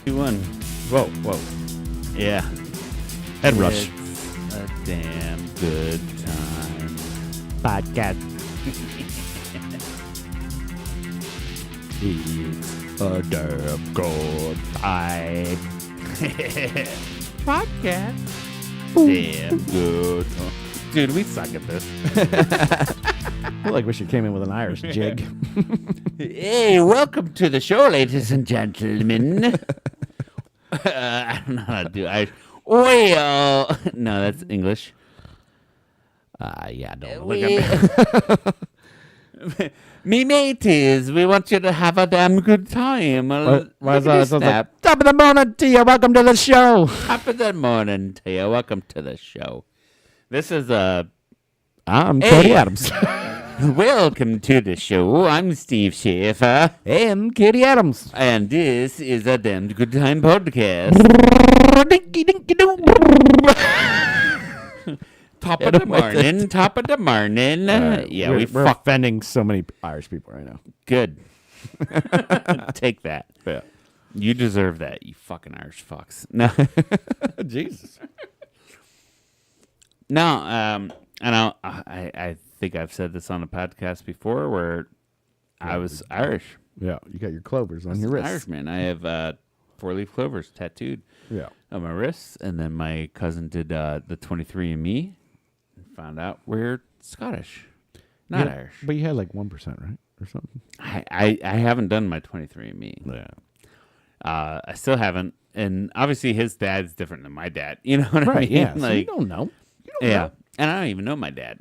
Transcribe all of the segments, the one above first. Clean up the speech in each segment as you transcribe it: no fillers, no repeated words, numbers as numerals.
One. Whoa. Yeah. Head rush. It's a damn good time. Podcast. It's a damn good time. Podcast. Damn good time. Dude, we suck at this. I feel like we should came in with an Irish jig. Hey, welcome to the show, ladies and gentlemen. I don't know how to do it. Well, no, that's English. Yeah, don't Me mateys, we want you to have a damn good time. Why is that? Top of the morning to you. Welcome to the show. Top of the morning to you. Welcome to the show. This is I'm Hey. Cody Adams. welcome to the show. I'm Steve Schaefer, and Katie Adams. and this is a damn good time podcast. Top of the morning. Top of the morning. Yeah, we're fucked. offending so many Irish people right now. Good. Take that. Yeah. You deserve that, you fucking Irish fucks. No, Jesus. no. I think I've said this on a podcast before, where I was Irish. Yeah, you got your clovers on your wrists. Irishman. I have 4-leaf clovers tattooed Yeah. on my wrists, and then my cousin did the 23andMe, and found out we're Scottish, not Yeah, Irish. But you had like 1%, right? Or something? I haven't done my 23andMe. Yeah. I still haven't, and obviously his dad's different than my dad. You know what I Right, mean? yeah. So you Like, don't know. You don't yeah, know. and I don't even know my dad.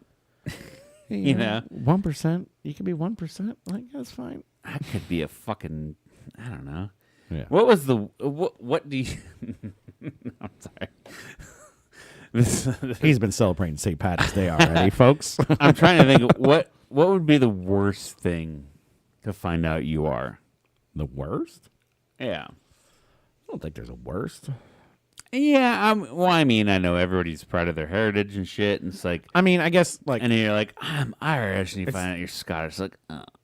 You know. 1%. You can be 1%. Like, that's fine. I could be a fucking, I don't know. Yeah. What was the what do you? I'm sorry. He's been celebrating St. Patrick's Day already, folks. I'm trying to think of what would be the worst thing to find out you are. The worst? Yeah. I don't think there's a worst. Yeah. Well, I mean, I know everybody's proud of their heritage and shit, and it's like, I mean, I guess, like, and then you're like, I'm Irish, and you find out you're Scottish, like,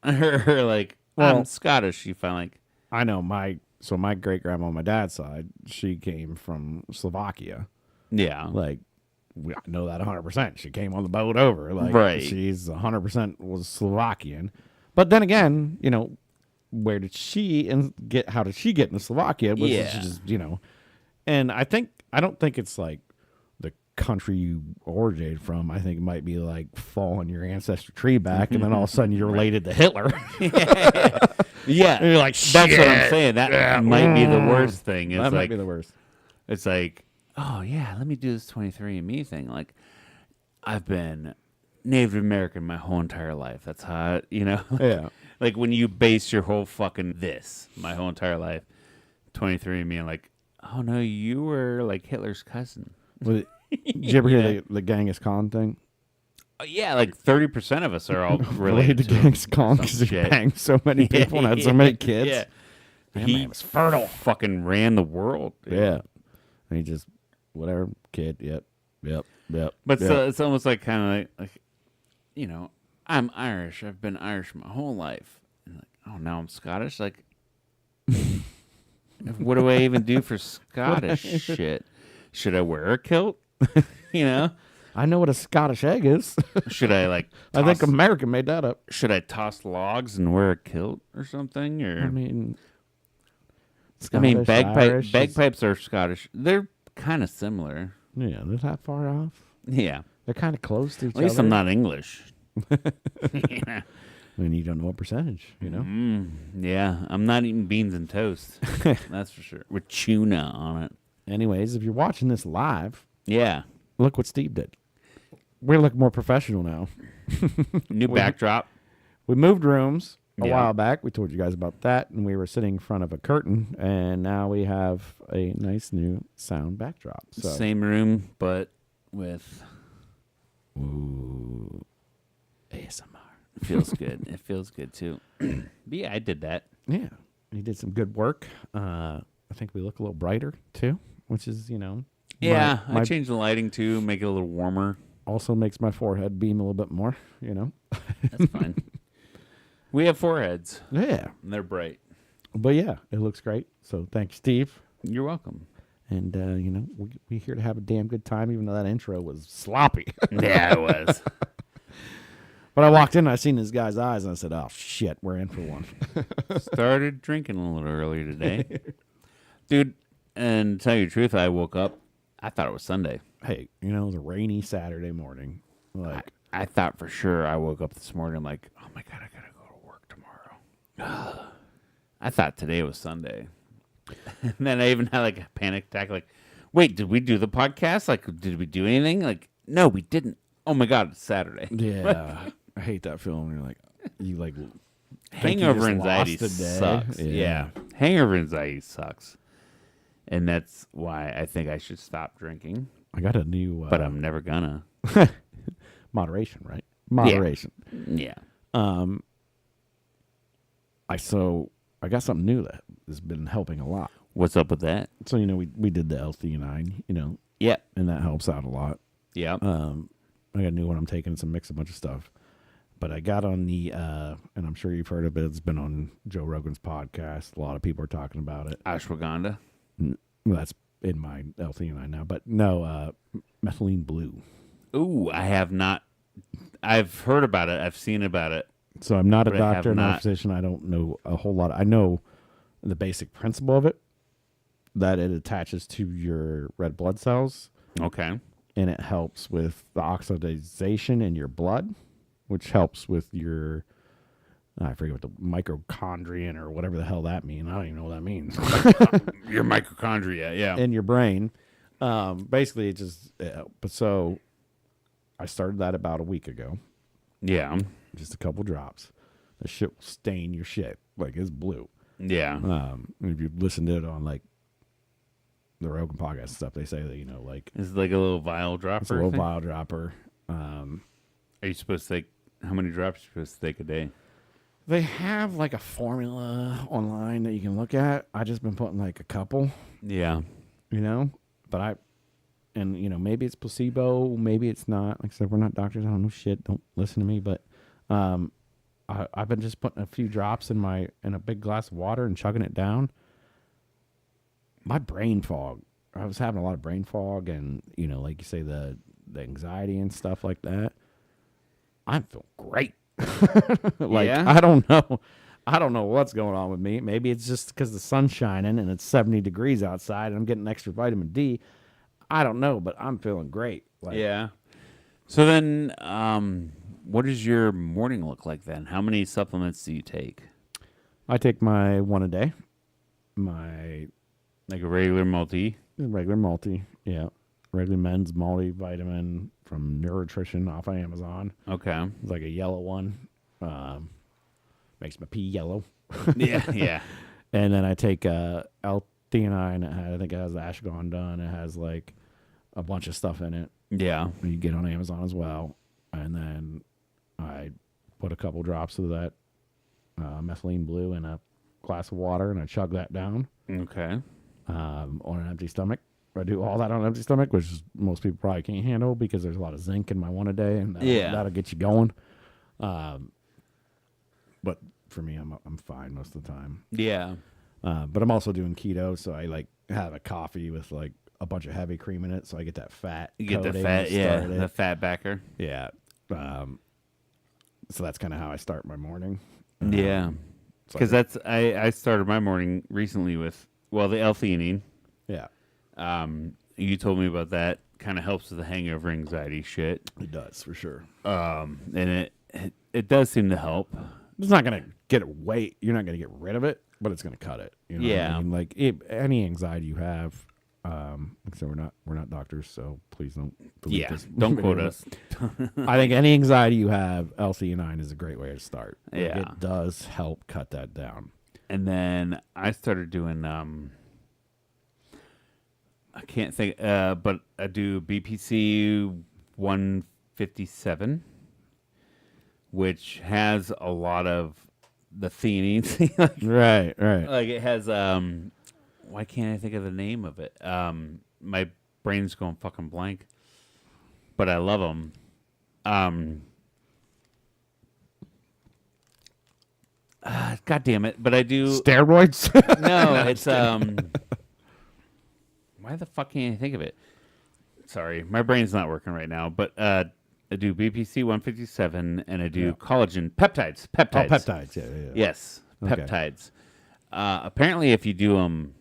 or like, Well- I'm Scottish, you find like, I know my great grandma on my dad's side, she came from Slovakia. yeah, Like, I know that 100%. She came on the boat over. Like, Right. she's 100% was Slovakian. But then again, you know, where did she how did she get into Slovakia? Was Yeah. she just, you know, and I don't think it's like the country you originated from. I think it might be like following your ancestry tree back, and then all of a sudden you're related to Hitler. yeah. And you're like, That's what I'm "Shit." saying. That might be the worst thing. It's That might like, be the worst. it's like, oh yeah, let me do this 23andMe thing. Like, I've been Native American my whole entire life. That's how, you know. Yeah. Like when you base your whole fucking my whole entire life, 23andMe and like, oh no, you were like Hitler's cousin. Did you ever hear the Genghis Khan thing? Yeah, like 30% of us are all Related related to to him Genghis or Khan some because he shit. banged so many people and had so many kids. Yeah. That He man was fertile. fucking ran the world. dude. Yeah. And he just, whatever, kid. Yep. But yep. so it's almost like kind of like, you know, I'm Irish. I've been Irish my whole life. And like, oh, now I'm Scottish. Like, what do I even do for Scottish shit? Should I wear a kilt? You know, I know what a Scottish egg is. should I like? I think toss- America made that up. should I toss logs and wear a kilt or something? Or I mean, bagpipes are Scottish. They're kind of similar. Yeah, they're not far off. Yeah. They're kind of close to each At least other. I'm not English. Yeah. I mean, you don't know what percentage, you know? Yeah, I'm not eating beans and toast. That's for sure. With tuna on it. Anyways, if you're watching this live, Yeah. look what Steve did. We look more professional now. New backdrop. We moved rooms a Yeah. while back. We told you guys about that, and we were sitting in front of a curtain, and now we have a nice new sound backdrop. So, Same room, but with ooh, ASMR. feels good. It feels good too. But yeah, I did that. Yeah, he did some good work. I think we look a little brighter too, which is, you know, Yeah, my I changed the lighting too, make it a little warmer. also makes my forehead beam a little bit more. You know. That's fine. We have foreheads, Yeah, and they're bright. but yeah, it looks great. So thanks, Steve. You're welcome. And you know, we here to have a damn good time, even though that intro was sloppy. Yeah, it was. But I walked in and I seen this guy's eyes and I said, "Oh shit, we're in for one." Started drinking a little earlier today. Dude, and to tell you the truth, I woke up, I thought it was Sunday. Hey, you know, it was a rainy Saturday morning. Like, I thought for sure I woke up this morning like, oh my God, I gotta go to work tomorrow. I thought today was Sunday. And then I even had like a panic attack, like, wait, did we do the podcast? Like, did we do anything? Like, no, we didn't. Oh my God, it's Saturday. yeah, I hate that feeling. You're like, you like think you Hangover just anxiety lost a day. sucks. Yeah. Yeah. Hangover anxiety sucks. And that's why I think I should stop drinking. I got a new, But I'm never gonna. moderation, right? Moderation. Yeah. I got something new that has been helping a lot. What's up with that? So, you know, we did the L-theanine, you know, Yep. and that helps out a lot. Yep. I got a new one I'm taking, some mix a bunch of stuff. But I got on the, and I'm sure you've heard of it. It's been on Joe Rogan's podcast. A lot of people are talking about it. Ashwagandha. Well, that's in my L-theanine now. But no, methylene blue. Ooh, I have not. I've heard about it. I've seen about it. So I'm not a But I have doctor, not a not. physician. I don't know a whole lot. I know the basic principle of it, that it attaches to your red blood cells, Okay. and it helps with the oxidation in your blood, which helps with your, I forget what the mitochondrion or whatever the hell that means. I don't even know what that means. Your mitochondria. Yeah. In your brain. Basically, it just, but so I started that about a week ago. Yeah. Just a couple drops. The shit will stain your shit. Like, it's blue. Yeah. If you listen to it on, like, the Rogan podcast and stuff, they say that, you know, like, It's like a little vial dropper. it's a little thing? vial dropper. Are you supposed to take, how many drops are you supposed to take a day? They have, like, a formula online that you can look at. I just been putting, like, a couple, Yeah. you know? But and, you know, maybe it's placebo, maybe it's not. Like I said, we're not doctors. I don't know shit. Don't listen to me. But I've been just putting a few drops in a big glass of water and chugging it down. My brain fog. I was having a lot of brain fog and, you know, like you say, the anxiety and stuff like that. I feel great. Like, Yeah? I don't know. I don't know what's going on with me. Maybe it's just because the sun's shining and it's 70 degrees outside and I'm getting extra vitamin D. I don't know, but I'm feeling great. Like, Yeah. So then, what does your morning look like then? How many supplements do you take? I take my one a day. My Like a regular multi? regular multi. Yeah. Regular men's multivitamin from Neurotrition off of Amazon. Okay. It's like a yellow one. Makes my pee yellow. Yeah. Yeah. And then I take theanine. I think it has the ashwagandha. It has like a bunch of stuff in it. Yeah. You get on Amazon as well. And then I put a couple drops of that methylene blue in a glass of water, and I chug that down Okay. on an empty stomach. I do all that on an empty stomach, which is, most people probably can't handle because there's a lot of zinc in my one a day, and that'll get you going. But for me, I'm fine most of the time. Yeah. But I'm also doing keto, so I like have a coffee with like a bunch of heavy cream in it, so I get that fat. You get the coating fat, to yeah, start it. the fat backer. Yeah. So that's kind of how I start my morning. Yeah. So Because I started my morning recently with, the L-theanine. yeah, You told me about that. Kind of helps with the hangover anxiety shit. it does for sure. And it does seem to help. It's not gonna get away. You're not gonna get rid of it, but it's gonna cut it. You know what Yeah. I mean? Like any anxiety you have. Like I said, we're not doctors, so please don't. delete Yeah. this Don't video, quote us. but I think any anxiety you have, L-theanine is a great way to start. Like, Yeah. it does help cut that down. And then I started doing I can't think, but I do BPC 157, which has a lot of the theanine. Right. Like it has why can't I think of the name of it? My brain's going fucking blank. But I love them. God damn it! But I do. Steroids. No, it's Why the fuck can't I think of it? Sorry, my brain's not working right now. But I do BPC 157 and I do collagen peptides. Oh, peptides. Yeah. Yes, Okay. peptides. Apparently, if you do them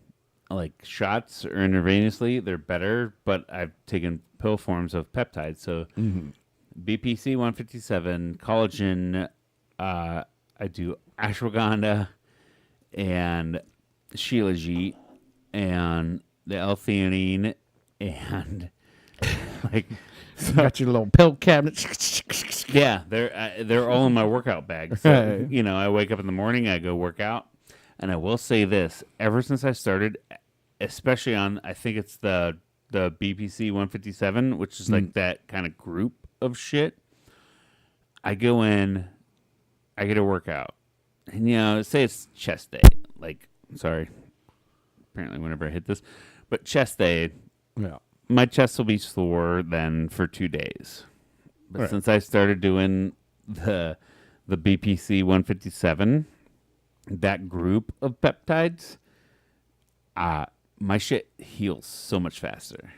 like shots or intravenously, they're better. But I've taken pill forms of peptides. So BPC 157, collagen. I do ashwagandha and shilajit and the L-theanine and like Got your little pill cabinet. yeah, they're all in my workout bag. So, you know, I wake up in the morning, I go work out, and I will say this: ever since I started, especially on, I think it's the BPC 157, which is like that kind of group of shit. I go in, I get a workout, and you know, say it's chest day. Like, sorry, apparently whenever I hit this, but chest day, Yeah. my chest will be sore then for 2 days. But Right. since I started doing the BPC 157, that group of peptides, my shit heals so much faster.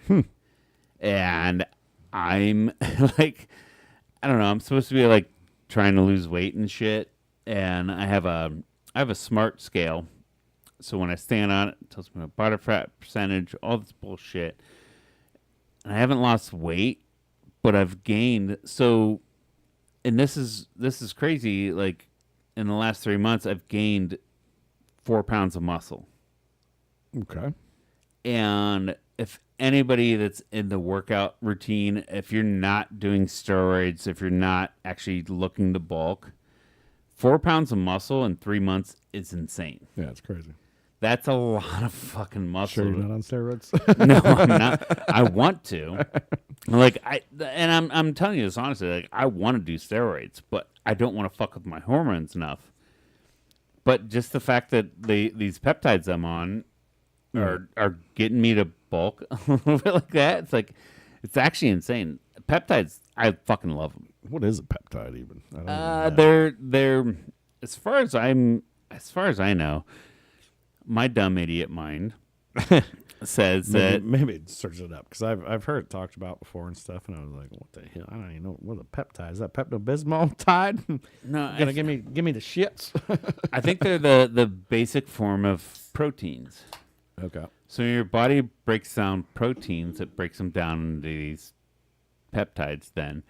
And I'm like, I don't know, I'm supposed to be like trying to lose weight and shit. And I have a smart scale. So when I stand on it, it tells me my body fat percentage, all this bullshit. And I haven't lost weight, but I've gained. So, and this is crazy. Like in the last 3 months, I've gained 4 pounds of muscle. Okay. And if anybody that's in the workout routine, if you're not doing steroids, if you're not actually looking to bulk, 4 pounds of muscle in 3 months is insane. Yeah, it's crazy. That's a lot of fucking muscle. Sure, you're not on steroids. No, I'm not. I want to. Like I'm telling you this honestly. Like I want to do steroids, but I don't want to fuck with my hormones enough. But just the fact that these peptides I'm on are getting me to bulk a little bit like that. It's like it's actually insane. Peptides, I fucking love them. What is a peptide even? I don't even know. They're as far as I know, my dumb idiot mind says that Maybe search it up because I've heard it talked about before and stuff, and I was like, what the hell? I don't even know what a peptide is. That Pepto-Bismol tide? no, Gonna give me the shits? I think they're the basic form of proteins. Okay. So your body breaks down proteins, it breaks them down into these peptides then.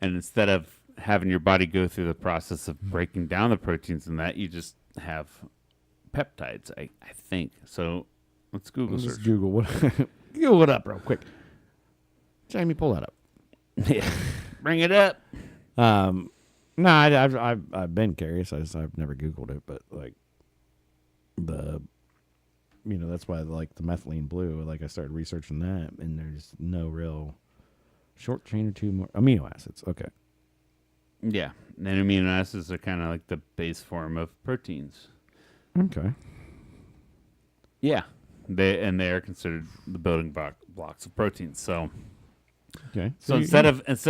And instead of having your body go through the process of breaking down the proteins and that, you just have peptides, I think. So let's Google Let's search. Google it up real quick. Jamie, pull that up. Yeah. Bring it up. No, I've been curious. I've never Googled it, but like that's why I like the methylene blue. Like I started researching that, and there's no real short chain or two more amino acids. Okay. Yeah, and amino acids are kind of like the base form of proteins. Okay. Yeah, they are considered the building blocks of proteins. So, Okay. so instead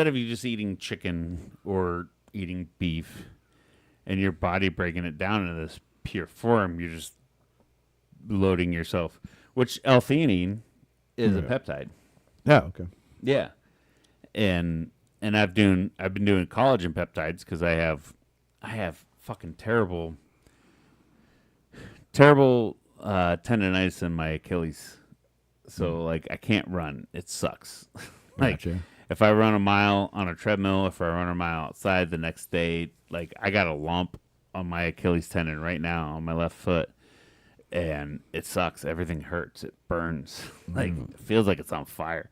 of you just eating chicken or eating beef, and your body breaking it down into this pure form, you're just loading yourself. Which L-theanine is a Right. peptide. Yeah. Okay. Yeah, and I've been doing collagen peptides because I have fucking terrible tendonitis in my Achilles, so like I can't run. It sucks. Like Gotcha. if I run a mile on a treadmill, if I run a mile outside the next day, like I got a lump on my Achilles tendon right now on my left foot, and it sucks. Everything hurts. It burns. Like it feels like it's on fire.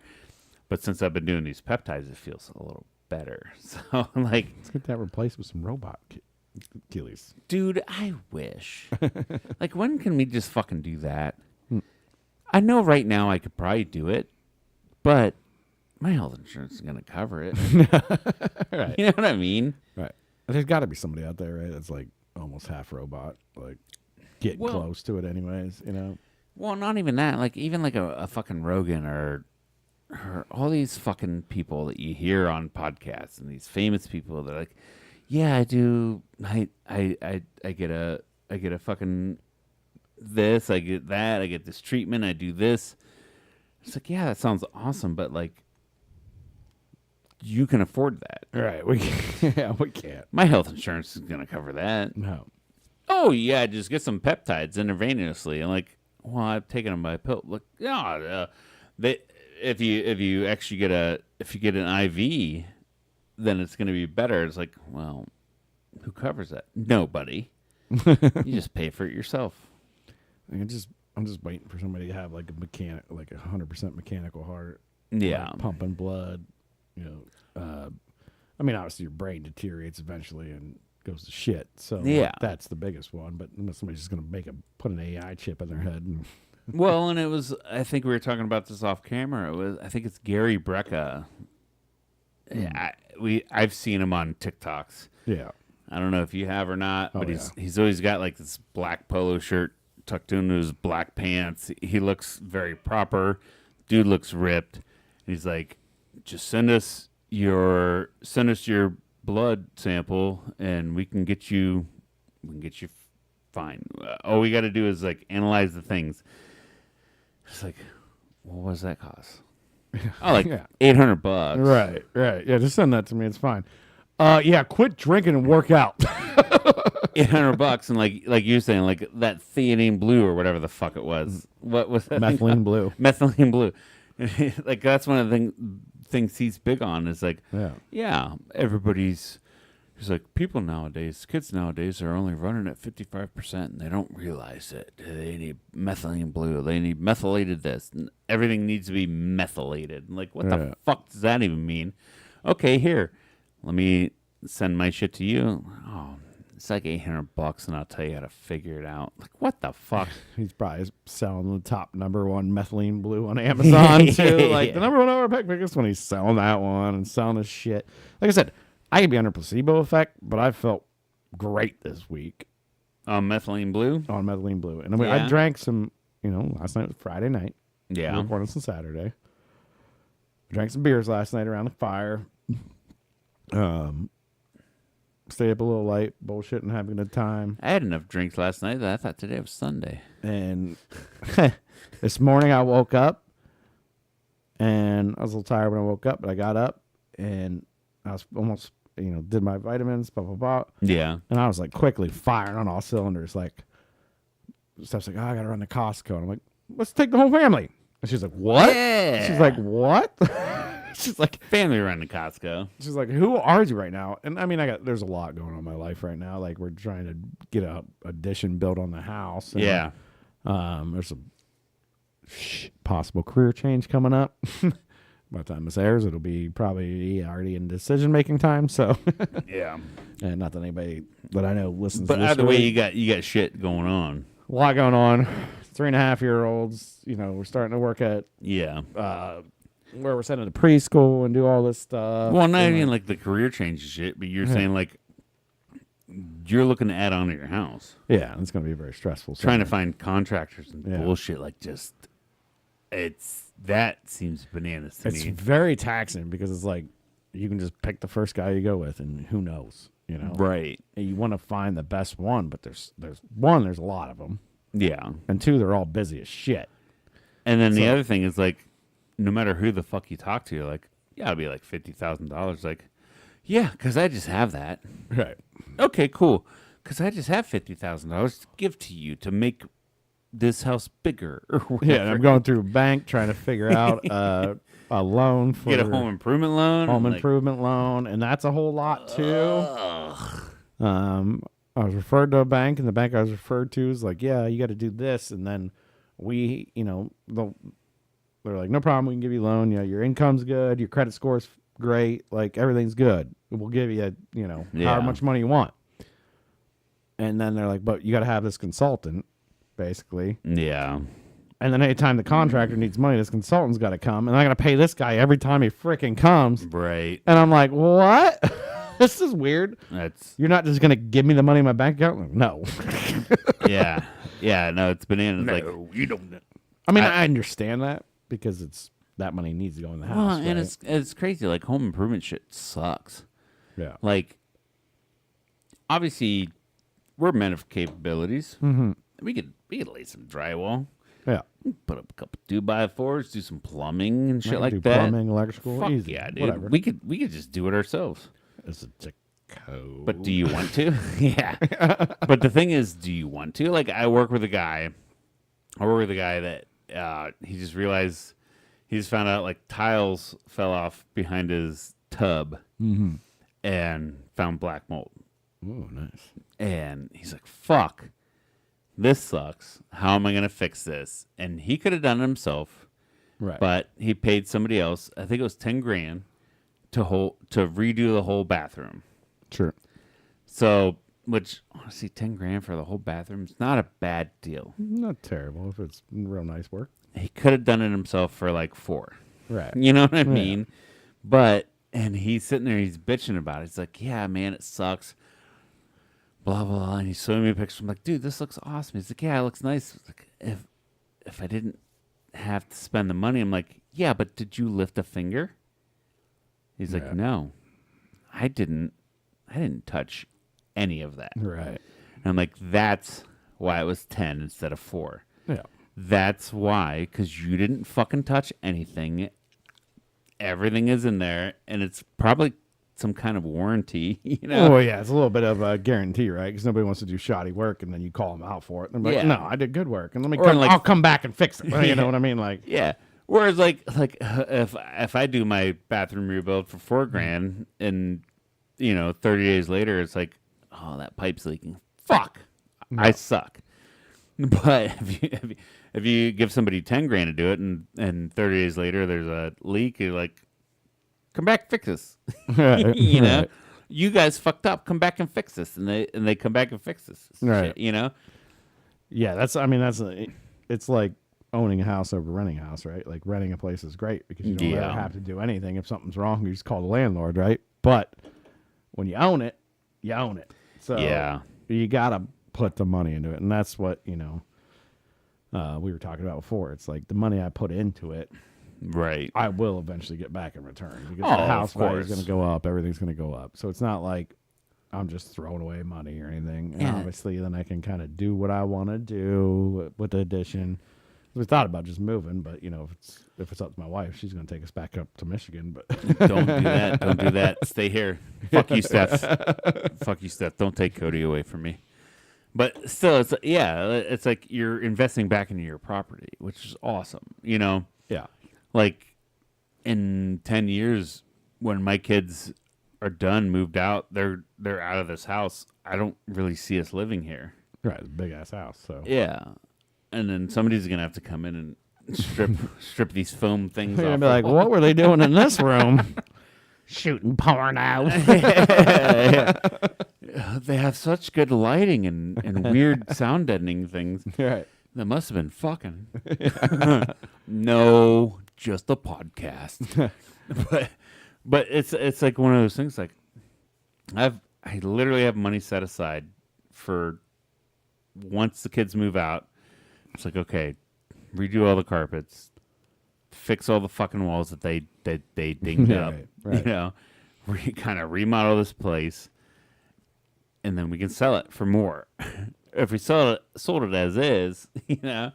But since I've been doing these peptides, it feels a little better. So like, Let's get that replaced with some robot Achilles. dude, I wish. Like, when can we just fucking do that? I know right now I could probably do it, but my health insurance is gonna cover it. Right. You know what I mean? Right. There's got to be somebody out there, right? That's like almost half robot, like getting Well- close to it, anyways. Well, not even that. Like, even like a fucking Rogan or all these fucking people that you hear on podcasts and these famous people that are like, yeah, I do. I get a fucking this. I get that. I get this treatment. I do this. It's like, yeah, that sounds awesome, but like, you can afford that. Right. We can't. My health insurance is gonna cover that. No. Oh yeah, just get some peptides intravenously. I'm like, well, I've taken them by pill. Look, no, if you actually get an IV, then it's going to be better. It's like, well, who covers that? Nobody. You just pay for it yourself. I'm just waiting for somebody to have like a 100% mechanical heart. Yeah. like, pumping blood. I mean, obviously your brain deteriorates eventually and goes to shit. So Yeah. that's the biggest one. But unless somebody's just going to put an AI chip in their head. And Well, and it was. I think we were talking about this off camera. I think it's Gary Brecka. Yeah, I've seen him on TikToks. yeah. I don't know if you have or not, but Oh, he's always got like this black polo shirt tucked into his black pants. He looks very proper. Dude looks ripped. He's like, just send us your blood sample and we can get you fine. All we got to do is like analyze the things. It's like, well, what does that cost? Oh, like Yeah. $800. Right. Yeah, just send that to me. It's fine. Yeah, quit drinking and work out. $800, and like you're saying, like that theanine blue or whatever the fuck it was. What was that? thing Methylene called? blue. Methylene blue. Like that's one of the things he's big on. Is like, Yeah. everybody's. He's like, kids nowadays are only running at 55%, and they don't realize it. They need methylene blue. They need methylated this. And everything needs to be methylated. I'm like, what Yeah. the fuck does that even mean? Okay, here, let me send my shit to you. Oh, it's like $800, and I'll tell you how to figure it out. Like, what the fuck? He's probably selling the top #1 methylene blue on Amazon too. Like Yeah. the #1 overpack biggest one. He's selling that one and selling his shit. Like I said, I could be under placebo effect, but I felt great this week Methylene blue? on methylene blue. And I mean, Yeah. I drank some. Last night was Friday night. Yeah. We're recording on Saturday. I drank some beers last night around the fire. Stayed up a little late, bullshitting, having a good time. I had enough drinks last night that I thought today was Sunday. And this morning I woke up and I was a little tired when I woke up, but I got up and I was almost, did my vitamins, blah, blah, blah. Yeah. And I was like quickly firing on all cylinders. Like, Steph's like, I got to run to Costco. And I'm like, let's take the whole family. And she's like, what? Yeah. She's like, what? She's like, Family run to Costco. She's like, who are you right now? And I mean, there's a lot going on in my life right now. Like, we're trying to get a addition built on the house. And, Yeah. there's a possible career change coming up. By the time this airs, it'll be probably already in decision-making time. So, Yeah. and not that anybody that I know listens But to this. either way, really. you got shit going on. A lot going on. 3.5-year-olds. You know, we're starting to work at Yeah. where we're sending to preschool and do all this stuff. Well, not and, even like the career change and shit, but you're saying like you're looking to add on to your house, yeah, it's going to be very stressful. trying to summer. find contractors and Yeah. bullshit. Like just, that seems bananas to It's me. very taxing because it's like you can just pick the first guy you go with, and who knows, you know? Right. And you want to find the best one, but there's one, there's a lot of them, Yeah. and two, they're all busy as shit. And then the So- other thing is like, no matter who the fuck you talk to, you're like, yeah, it'll be like $50,000. Like, yeah, because I just have that. Right. Okay, cool. Because I just have $50,000 to give to you to make this house bigger. Or Yeah, and whatever. I'm going through a bank trying to figure out a loan for Get a home improvement loan. home like, improvement loan, and that's a whole lot too. ugh. I was referred to a bank, and the bank I was referred to is like, yeah, you got to do this, and then we, you know, they're like, no problem, we can give you a loan. Yeah, your income's good, your credit score's great, like everything's good. We'll give you, you know, Yeah. however much money you want. And then they're like, but you got to have this consultant, basically. Yeah. And then anytime the contractor needs money, this consultant's got to come, and I got to pay this guy every time he freaking comes. Right. And I'm like, what? This is weird. That's You're not just gonna give me the money in my bank account? Like, no. yeah. Yeah. No, it's bananas. Like, you don't. I mean, I understand that because it's that money needs to go in the house. well, and right? it's crazy. Like home improvement shit sucks. yeah. Like, obviously, we're men of capabilities. Mm-hmm. We could lay some drywall, Yeah. put up a couple 2x4s, do some plumbing and I shit can like do that. Plumbing, electrical, Fuck easy. yeah, dude. Whatever. We could just do it ourselves. It's a code. But do you want to? Yeah. But the thing is, do you want to? Like, I work with a guy that he just realized he just found out like tiles fell off behind his tub Mm-hmm. and found black mold. Oh, nice. And he's like, fuck, this sucks. How am I going to fix this? And he could have done it himself, Right. but he paid somebody else, I think it was 10 grand to redo the whole bathroom. Sure. So, which honestly, 10 grand for the whole bathroom is not a bad deal. Not terrible if it's real nice work. He could have done it himself for like 4. Right. You know what I mean? But, and he's sitting there, he's bitching about it. He's like, yeah, man, it sucks. Blah, blah, blah. And he's showing me pictures. I'm like, dude, this looks awesome. He's like, yeah, it looks nice. Like, if I didn't have to spend the money, I'm like, yeah, but did you lift a finger? He's like, Yeah. no, I didn't touch any of that. Right. And I'm like, that's why it was 10 instead of 4. Yeah. That's why, because you didn't fucking touch anything. Everything is in there, and it's probably some kind of warranty, you know? Oh, yeah. It's a little bit of a guarantee, right? Because nobody wants to do shoddy work, and then you call them out for it. And they're like, Yeah. no, I did good work. And Or like- I'll come back and fix it. You know what I mean? Like, Yeah. Whereas, like if I do my bathroom rebuild for $4,000, and 30 days later, it's like, oh, that pipe's leaking. Fuck, I suck. But if you give somebody 10 grand to do it, and 30 days later there's a leak, you're like, come back, fix this. You know, you guys fucked up. Come back and fix this, and they come back and fix this. Right. Shit, you know. Yeah, it's like owning a house over renting a house, right? Like renting a place is great because you don't Yeah. ever have to do anything. If something's wrong, you just call the landlord, right? But when you own it, you own it. So Yeah. you gotta put the money into it, and that's what we were talking about before. It's like the money I put into it, Right. I will eventually get back in return because Oh, the house of value is course. going to go up, everything's going to go up. So it's not like I'm just throwing away money or anything. And Yeah. obviously, then I can kind of do what I want to do with the addition. We thought about just moving, but if it's up to my wife, she's going to take us back up to Michigan. But Don't do that. Don't do that. Stay here. Fuck you, Steph. Fuck you, Steph. Don't take Cody away from me. But still, it's like you're investing back into your property, which is awesome. yeah, Like in 10 years, when my kids are done, moved out, they're out of this house. I don't really see us living here. right, it's a big ass house. So Yeah, and then somebody's gonna have to come in and strip these foam things you're off. gonna be like, what were they doing in this room? Shooting porno. They have such good lighting and weird sound deadening things. Right. That must have been fucking. No, just a podcast. but it's like one of those things. Like I literally have money set aside for once the kids move out. It's like, okay, redo all the carpets, fix all the fucking walls that they dinged up. Right. You know, kind of remodel this place, and then we can sell it for more. If we sold it as is, you know.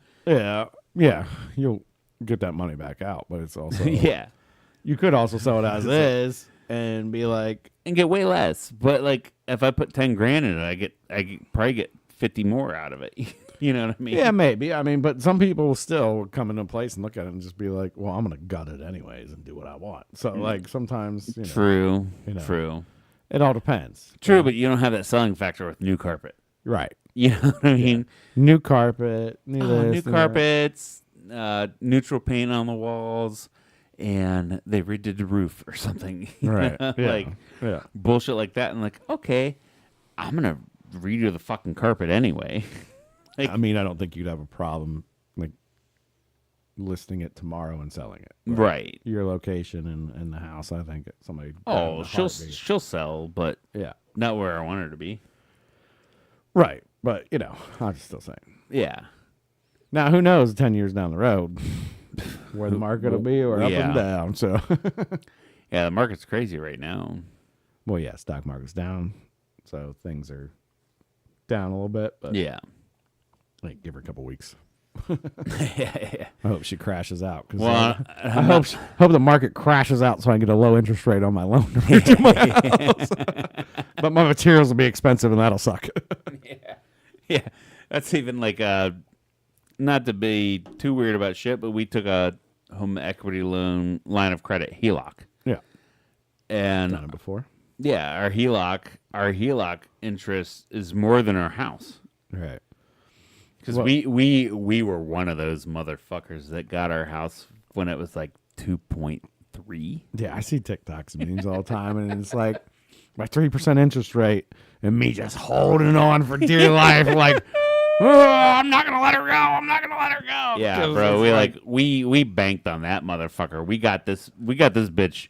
Yeah, you'll get that money back out, but it's also Yeah. You could also sell it as is and be like, And get way less. But like if I put 10 grand in it, I probably get 50 more out of it. You know what I mean? yeah, maybe. I mean, but some people will still come into a place and look at it and just be like, well, I'm gonna gut it anyways and do what I want. So like sometimes, True. you know. True. It all depends. True, but you don't have that selling factor with new carpet. Right. You know what I mean? New carpet, new New this, new carpets, neutral paint on the walls, and they redid the roof or something. that. Right. Yeah. Like yeah. bullshit like that. And like, okay, I'm gonna redo the fucking carpet anyway. I mean, I don't think you'd have a problem like listing it tomorrow and selling it. Right. Your location and the house, I think somebody. Oh, she'll sell, but Yeah. not where I want her to be. Right. But you know, I'm just still saying. Yeah. Now, who knows 10 years down the road where the market will be or up Yeah. and down. So, Yeah, the market's crazy right now. well, yeah, stock market's down. So things are down a little bit, but Yeah. like give her a couple weeks. Yeah. I hope she crashes out. 'Cause, Well, I hope the market crashes out so I can get a low interest rate on my loan to redo my house. But my materials will be expensive and that'll suck. Yeah. That's even like not to be too weird about shit, but we took a home equity loan line of credit HELOC. Yeah. And Done it before. yeah, our HELOC interest is more than our house. Right. Because Well- we were one of those motherfuckers that got our house when it was like 2.3. Yeah, I see TikToks and memes all the time, and it's like my 3% interest rate, and me just holding on for dear life, like, oh, I'm not gonna let her go. I'm not gonna let her go. Yeah, 'Cause bro. it's We banked on that motherfucker. We got this bitch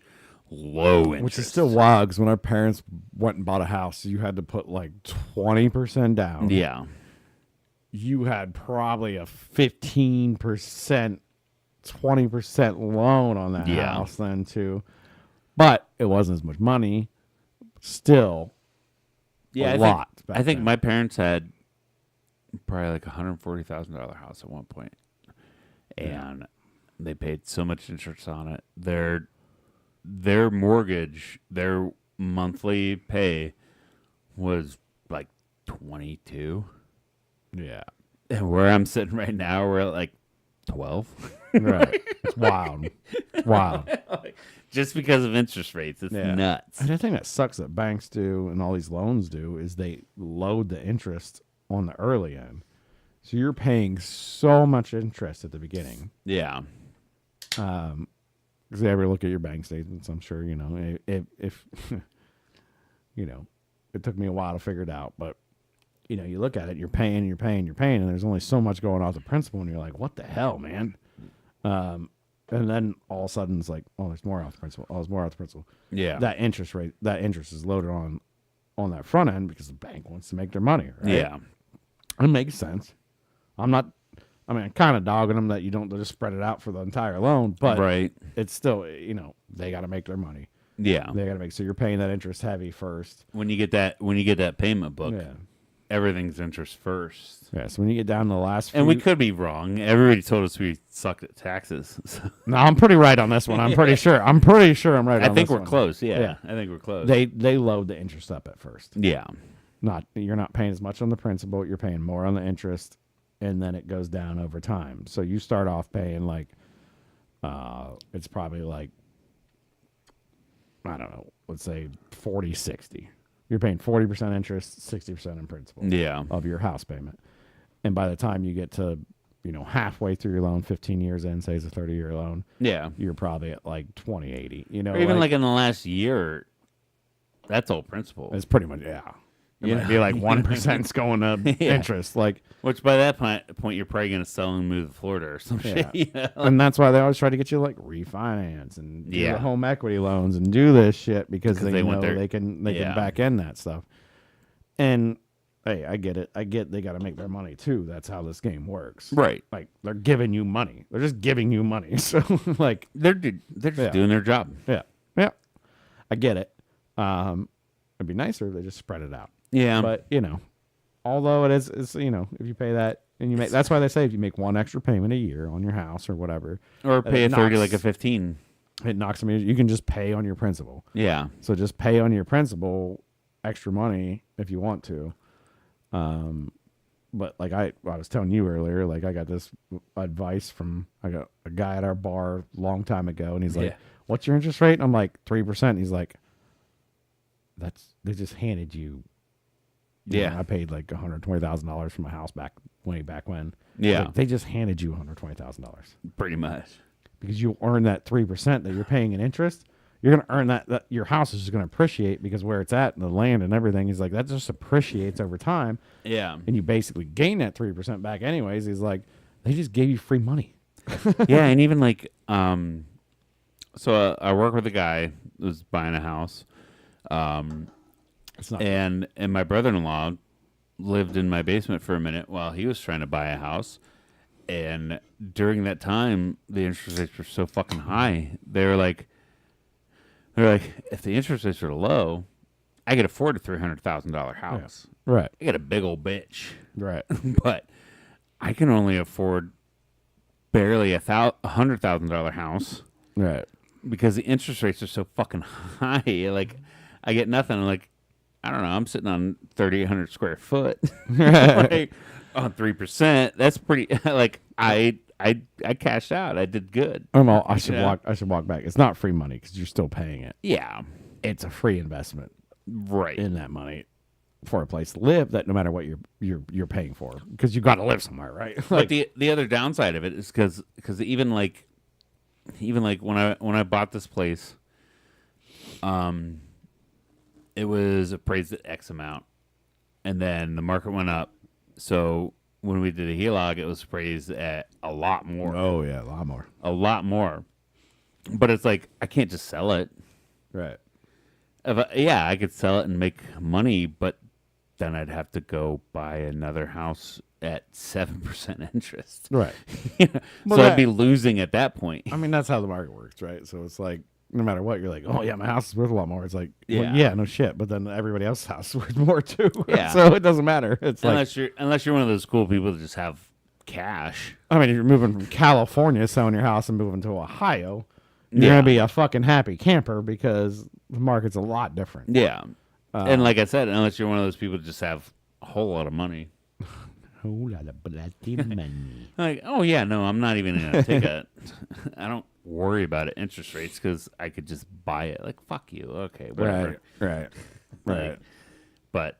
low interest. which is still wild. 'Cause when our parents went and bought a house, you had to put like 20% down. Yeah. You had probably a 15%, 20% loan on that Yeah. house then too, but it wasn't as much money. Still, Yeah, a lot. back I think then. my parents had probably like $140,000 house at one point, and they paid so much interest on it. Their mortgage, their monthly pay was like 22, Yeah. and where I'm sitting right now, we're at like 12. Right. It's wild. It's wild. Just because of interest rates, it's Yeah. nuts. And the thing that sucks that banks do and all these loans do is they load the interest on the early end. So you're paying so much interest at the beginning. Yeah, Because they ever look at your bank statements, I'm sure, you know, if you know, it took me a while to figure it out, but you know, you look at it, you're paying, and there's only so much going on with the principal, and you're like, what the hell, man? And then all of a sudden it's like, oh, there's more out the principal. Oh, there's more out the principal. yeah, That interest is loaded on that front end because the bank wants to make their money, right? yeah, It makes sense. I'm kind of dogging them that you don't just spread it out for the entire loan, but right, it's still, you know, they got to make their money. yeah. They got to make, so you're paying that interest heavy first. When you get that payment book, Yeah. everything's interest first. Yeah. So when you get down to the last few, And we could be wrong. Everybody told us we sucked at taxes. So no, I'm pretty right on this one. I'm pretty sure. I'm pretty sure I'm right I on think this we're one. close. Yeah, Yeah. I think we're close. They load the interest up at first. yeah, You're not paying as much on the principal, you're paying more on the interest, and then it goes down over time. So you start off paying like it's probably like, I don't know, let's say 40-60. You're paying 40% interest, 60% in principal yeah, of your house payment. And by the time you get to, you know, halfway through your loan, 15 years in, say it's a 30-year loan, yeah. you're probably at like 20-80. You know, Or even like in the last year, that's all principal. it's pretty much, yeah. It Yeah. might be like 1% going to Yeah. interest. Like, Which by that point you're probably gonna sell and move to Florida or some Yeah. shit. You know? and that's why they always try to get you to like refinance and do Yeah. the home equity loans and do this shit because they want know their- they can Yeah. back end that stuff. And hey, I get it. I get they got to make their money too. That's how this game works. Right. Like they're giving you money. They're just giving you money. So like, They're just Yeah. doing their job. yeah, I get it. It'd be nicer if they just spread it out. Yeah. But although it is if you pay that and you make, that's why they say if you make one extra payment a year on your house or whatever, or pay a 30 knocks- like a 15. it knocks them. You can just pay on your principal. Yeah. So just pay on your principal extra money if you want to. But like I was telling you earlier, like I got this advice from I got a guy at our bar a long time ago, and he's like, Yeah. "What's your interest rate?" And I'm like 3%. He's like, they just handed you. Yeah. I paid like $120,000 for my house way back when. Yeah. Like, they just handed you $120,000 Pretty much. because you earn that 3% that you're paying in interest. You're going to earn that your house is just going to appreciate because where it's at and the land and everything is like that just appreciates over time. Yeah. And you basically gain that 3% back anyways. He's like, they just gave you free money. Yeah, and even like so I work with a guy who's buying a house. It's not. And my brother-in-law lived in my basement for a minute while he was trying to buy a house. And during that time, the interest rates were so fucking high. They're like, if the interest rates are low, I could afford a $300,000 house. Right. I got a big old bitch, Right. but I can only afford barely $100,000 house Right. because the interest rates are so fucking high. Like, I get nothing. I'm like, I don't know. I'm sitting on 3,800 square foot, like, on 3%. That's pretty. Like, I cashed out. I did good. I should Yeah. walk back. It's not free money because you're still paying it. Yeah, It's a free investment right. in that money for a place to live. That no matter what you're paying for, because you got to live somewhere, right? But the other downside of it is because even like when I bought this place, it was appraised at X amount, and then the market went up. So when we did a HELOC, it was appraised at a lot more. oh yeah, a lot more. A lot more. But it's like I can't just sell it. Right. I could sell it and make money, but then I'd have to go buy another house at 7% interest. Right. So I'd be losing at that point. I mean, that's how the market works, right? So it's like, no matter what, you're like, oh yeah, my house is worth a lot more. It's like, Yeah. yeah, no shit. But then everybody else's house is worth more too. Yeah. So it doesn't matter. It's like, Unless you're one of those cool people that just have cash. I mean, if you're moving from California, selling your house and moving to Ohio, you're Yeah. gonna be a fucking happy camper because the market's a lot different. Yeah. And like I said, unless you're one of those people that just have a whole lot of money. Whole lot of bloody money. Like, oh yeah, no, I'm not even gonna take I don't worry about it, interest rates, because I could just buy it. Like, fuck you. Okay, whatever. Right. Like, but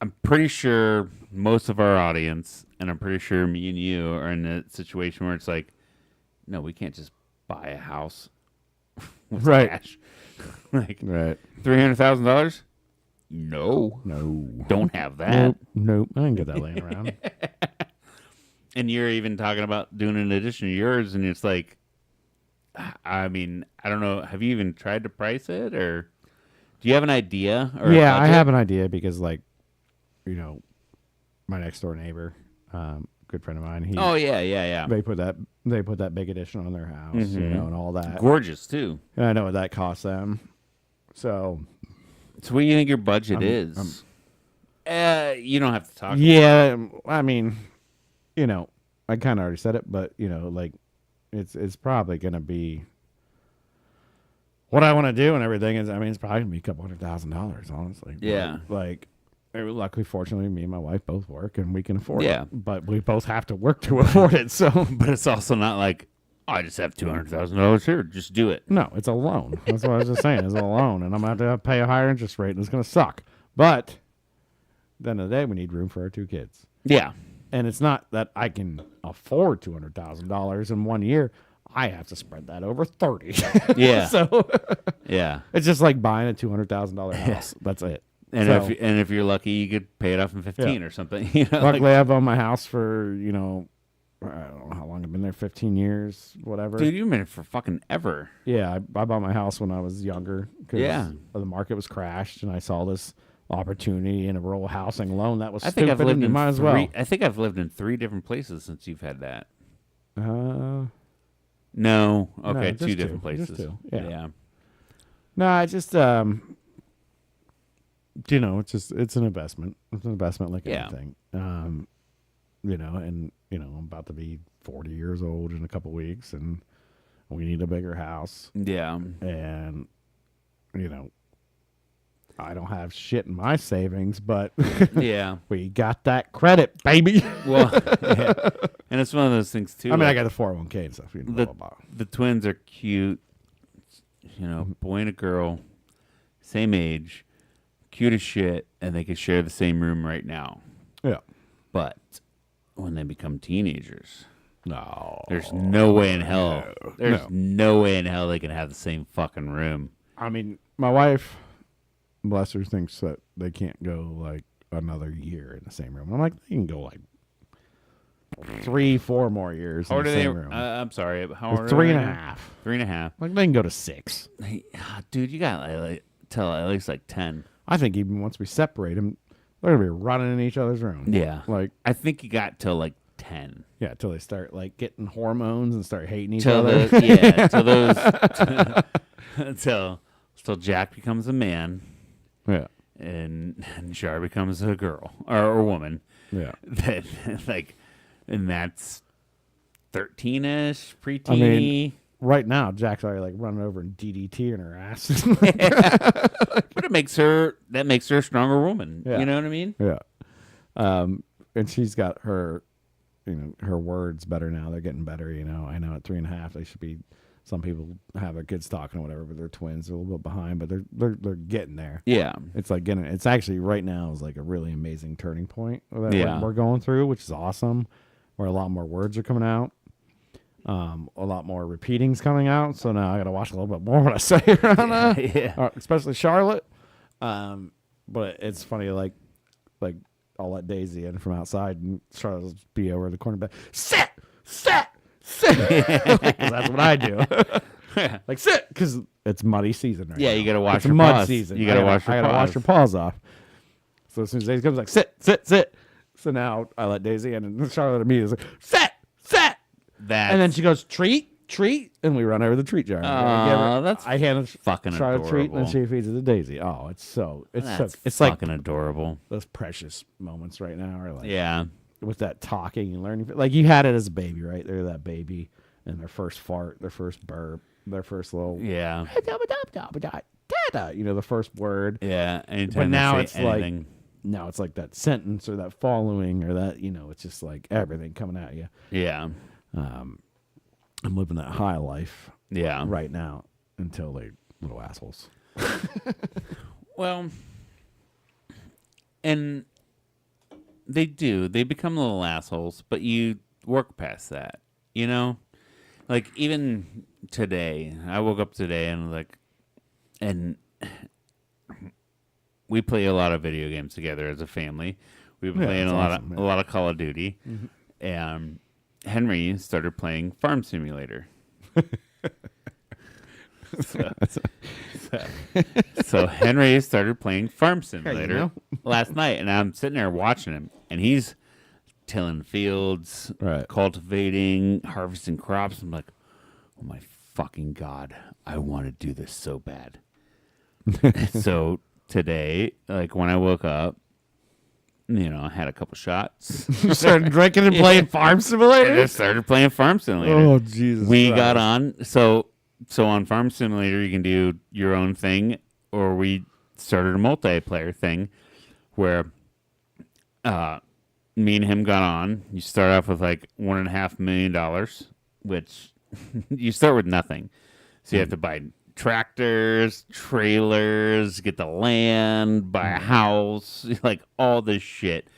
I'm pretty sure most of our audience, and I'm pretty sure me and you are in a situation where it's like, no, we can't just buy a house with Right. cash. Like Right. $300,000? No, No. don't have that. Nope. I didn't get that laying around. And you're even talking about doing an addition to yours, and it's like, I mean, I don't know. Have you even tried to price it, or do you have an idea? Or a Yeah, I budget? have an idea because, like, my next door neighbor, good friend of mine, Oh yeah. they put that big addition on their house, and all that. Gorgeous too. And I know what that cost them. So So what do you think your budget is? You don't have to talk. yeah, I mean, I kind of already said it, but like, it's probably gonna be what I want to do and everything is. I mean, it's probably gonna be a couple $100,000, honestly. Yeah. Like, luckily, fortunately, me and my wife both work and we can afford Yeah. it. But we both have to work to afford it. So But it's also not like, oh, I just have $200,000 here. Just do it. no, it's a loan. That's what I was just saying. It's a loan, and I'm gonna have to pay a higher interest rate, and it's gonna suck. But at the end of the day, we need room for our 2 kids. Yeah. And it's not that I can afford $200,000 in 1 year. I have to spread that over 30. Yeah. So Yeah. it's just like buying a $200,000 house. That's it. And So- if you're lucky, you could pay it off in 15 or something. You know, Luckily, I've owned my house for, I don't know how long I've been there, 15 years, whatever. dude, you've been in for fucking ever. Yeah, I bought my house when I was younger because Yeah. the market was crashed, and I saw this opportunity in a rural housing loan that was I think stupid, I've lived and you in might as three. well. I think I've lived in 3 different places since you've had that. No, No, okay, just 2 two. different Just places. two, yeah. yeah. No, I just it's an investment. It's an investment like Yeah. anything. I'm about to be 40 years old in a couple weeks, and we need a bigger house, Yeah. and I don't have shit in my savings, but Yeah. we got that credit, baby. Well, yeah. And it's one of those things too. I mean, I like, got the 401k and stuff. Blah, blah, blah. the twins are cute. You know, boy and a girl, same age, cute as shit, and they could share the same room right now. Yeah. But when they become teenagers, No. there's no way in hell. no, There's no. no way in hell they can have the same fucking room. I mean, my wife, bless her, thinks that they can't go like another year in the same room. I'm like, they can go like 3-4 more years How in old the are they? same room. I'm sorry. How It's old are 3.5. 3.5. Like they can go to 6. Hey, dude, you got till at least like 10. I think even once we separate them, they're gonna be running in each other's room. Yeah. Like I think you got till like 10. yeah, till they start like getting hormones and start hating each Till other. till those till Jack becomes a man yeah, and Char becomes a girl or a woman. yeah. That and that's 13ish, preteen. I mean, right now, Jack's already like running over and DDTing her ass. But it makes her a stronger woman. Yeah. You know what I mean? Yeah. And she's got her, her words better now. They're getting better. I know at 3.5 they should be. Some people have their kids talking or whatever, but they're twins. They're a little bit behind, but they're getting there. Yeah. It's like getting. It's actually right now is like a really amazing turning point that Yeah. we're going through, which is awesome. Where a lot more words are coming out. A lot more repeating's coming out. So now I got to watch a little bit more what I say around Yeah. especially Charlotte. But it's funny, like I'll let Daisy in from outside, and Charlotte will be over the corner, but sit. 'Cause that's what I do. Like sit, because it's muddy season right Yeah, now. you gotta wash it's your mud paws. season. You gotta wash your I gotta wash paws. your paws off. So as soon as Daisy comes, like sit. So now I let Daisy in, and Charlotte immediately is like sit. That And then she goes treat, and we run over the treat jar. Aw, that's I hand fucking Charlotte a treat, and then adorable. she feeds it to Daisy. Oh, it's that's like fucking adorable. those precious moments right now are like Yeah. with that talking and learning. Like you had it as a baby, right? They're that baby and their first fart, their first burp, their first little Yeah. the first word. Yeah. Anytime But they now say it's like anything. now it's like that sentence or that following or that it's just like everything coming at you. Yeah. I'm living that high life Yeah. right now until they little assholes. Well, and they become little assholes, but you work past that, Like even today, I woke up today and we play a lot of video games together as a family. We've been playing that's a awesome, a lot of Call of Duty, and Henry started playing Farm Simulator. So Henry started playing Farm Simulator know. last night, and I'm sitting there watching him, and he's tilling fields, Right. cultivating, harvesting crops. I'm like, oh my fucking God, I want to do this so bad. So today, like when I woke up, I had a couple shots. You started drinking and playing Farm I Simulator? just started playing Farm Simulator. Oh, Jesus. We Christ. got on. So on Farm Simulator, you can do your own thing, or we started a multiplayer thing where me and him got on. You start off with like $1.5 million, which you start with nothing. So you have to buy tractors, trailers, get the land, buy a house, like all this shit.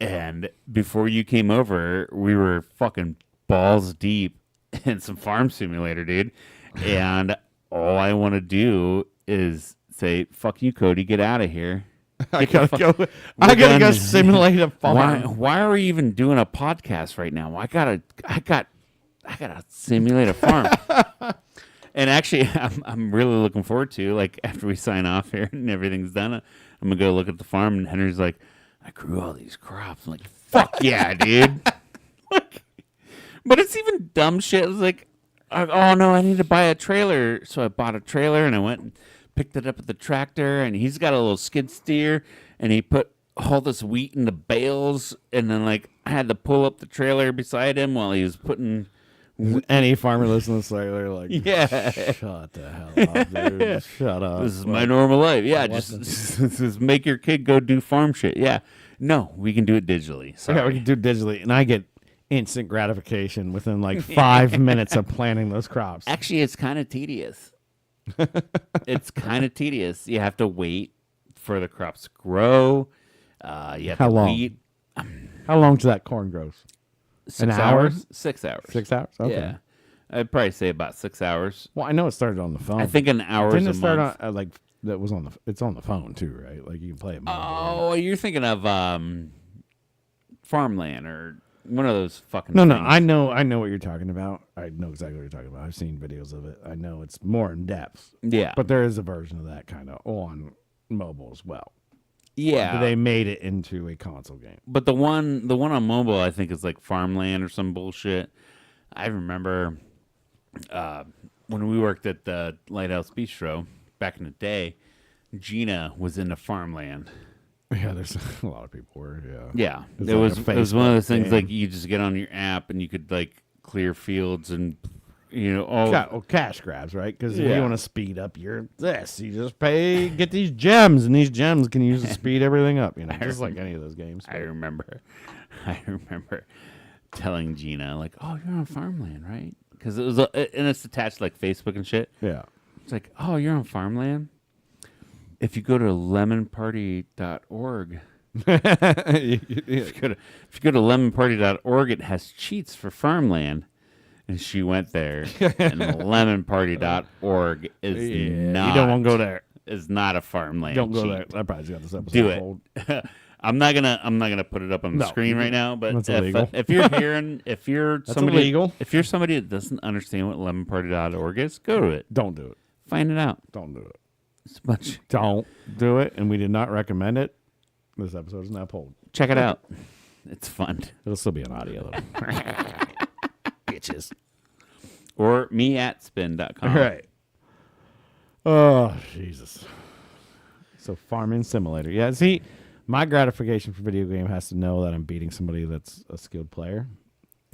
And before you came over, we were fucking balls deep in some Farm Simulator, dude. And all I want to do is say, fuck you, Cody, get out of here. I gotta go. I gotta go simulate a farm. Why are we even doing a podcast right now? I gotta simulate a farm. And actually, I'm really looking forward to, like, after we sign off here and everything's done, I'm gonna go look at the farm. And Henry's like, I grew all these crops. I'm like, fuck yeah, dude. Like, but it's even dumb shit. It's like, oh no, I need to buy a trailer. So I bought a trailer and I went and picked it up at the tractor. And he's got a little skid steer and he put all this wheat in the bales. And then, like, I had to pull up the trailer beside him while he was putting. Any farmer listening to this, they're like, Yeah. shut the hell up, dude. Shut up. This is my normal life. Yeah, just make your kid go do farm shit. Yeah. No, we can do it digitally. Sorry. Yeah, we can do it digitally, and I get instant gratification within like 5 minutes of planting those crops. Actually, it's kind of tedious. It's kind of tedious. You have to wait for the crops to grow. You have How to long? weed. How long till that corn grows? 6 An hours? hour? 6 hours. 6 hours? Okay. Yeah. I'd probably say about 6 hours. Well, I know it started on the phone. I think an hour Didn't is it a start month. on like that was on the? It's on the phone too, right? Like you can play it. mobile. Oh, you're thinking of Farmland or one of those fucking No, things. I know what you're talking about. I know exactly what you're talking about. I've seen videos of it. I know it's more in depth, Yeah. but there is a version of that kind of on mobile as well. Yeah. They made it into a console game. But the one on mobile, I think, is like Farmland or some bullshit. I remember when we worked at the Lighthouse Bistro back in the day, Gina was into Farmland. Yeah, there's a lot of people were. Yeah. Yeah, It's it like a was one of those Facebook things game. like you just get on your app and you could like clear fields and all. Cash grabs, right? Because if Yeah. you want to speed up your this, you just get these gems, and these gems can use to speed everything up. Just like any of those games. I remember telling Gina like, "Oh, you're on Farmland, right?" Because it was and it's attached to, like, Facebook and shit. Yeah. It's like, "Oh, you're on Farmland." If you go to lemonparty.org, if you go to lemonparty.org, it has cheats for Farmland. And she went there, and lemonparty.org is not. You don't want to go there. Is not a Farmland. Don't go cheat. there. I probably got this episode. Do it. hold. I'm not gonna put it up on the No. screen right now. But That's illegal. if you're hearing, if you're That's somebody, illegal. if you're somebody that doesn't understand what lemonparty.org is, go to it, Don't do it. find it out. Don't do it. It's a bunch. Don't do it. And we did not recommend it. This episode is not pulled. Check it out. It's fun. It'll still be an audio though. Bitches. Or me at spin.com. All right. Oh, Jesus. So farming simulator. Yeah, see, my gratification for video game has to know that I'm beating somebody that's a skilled player.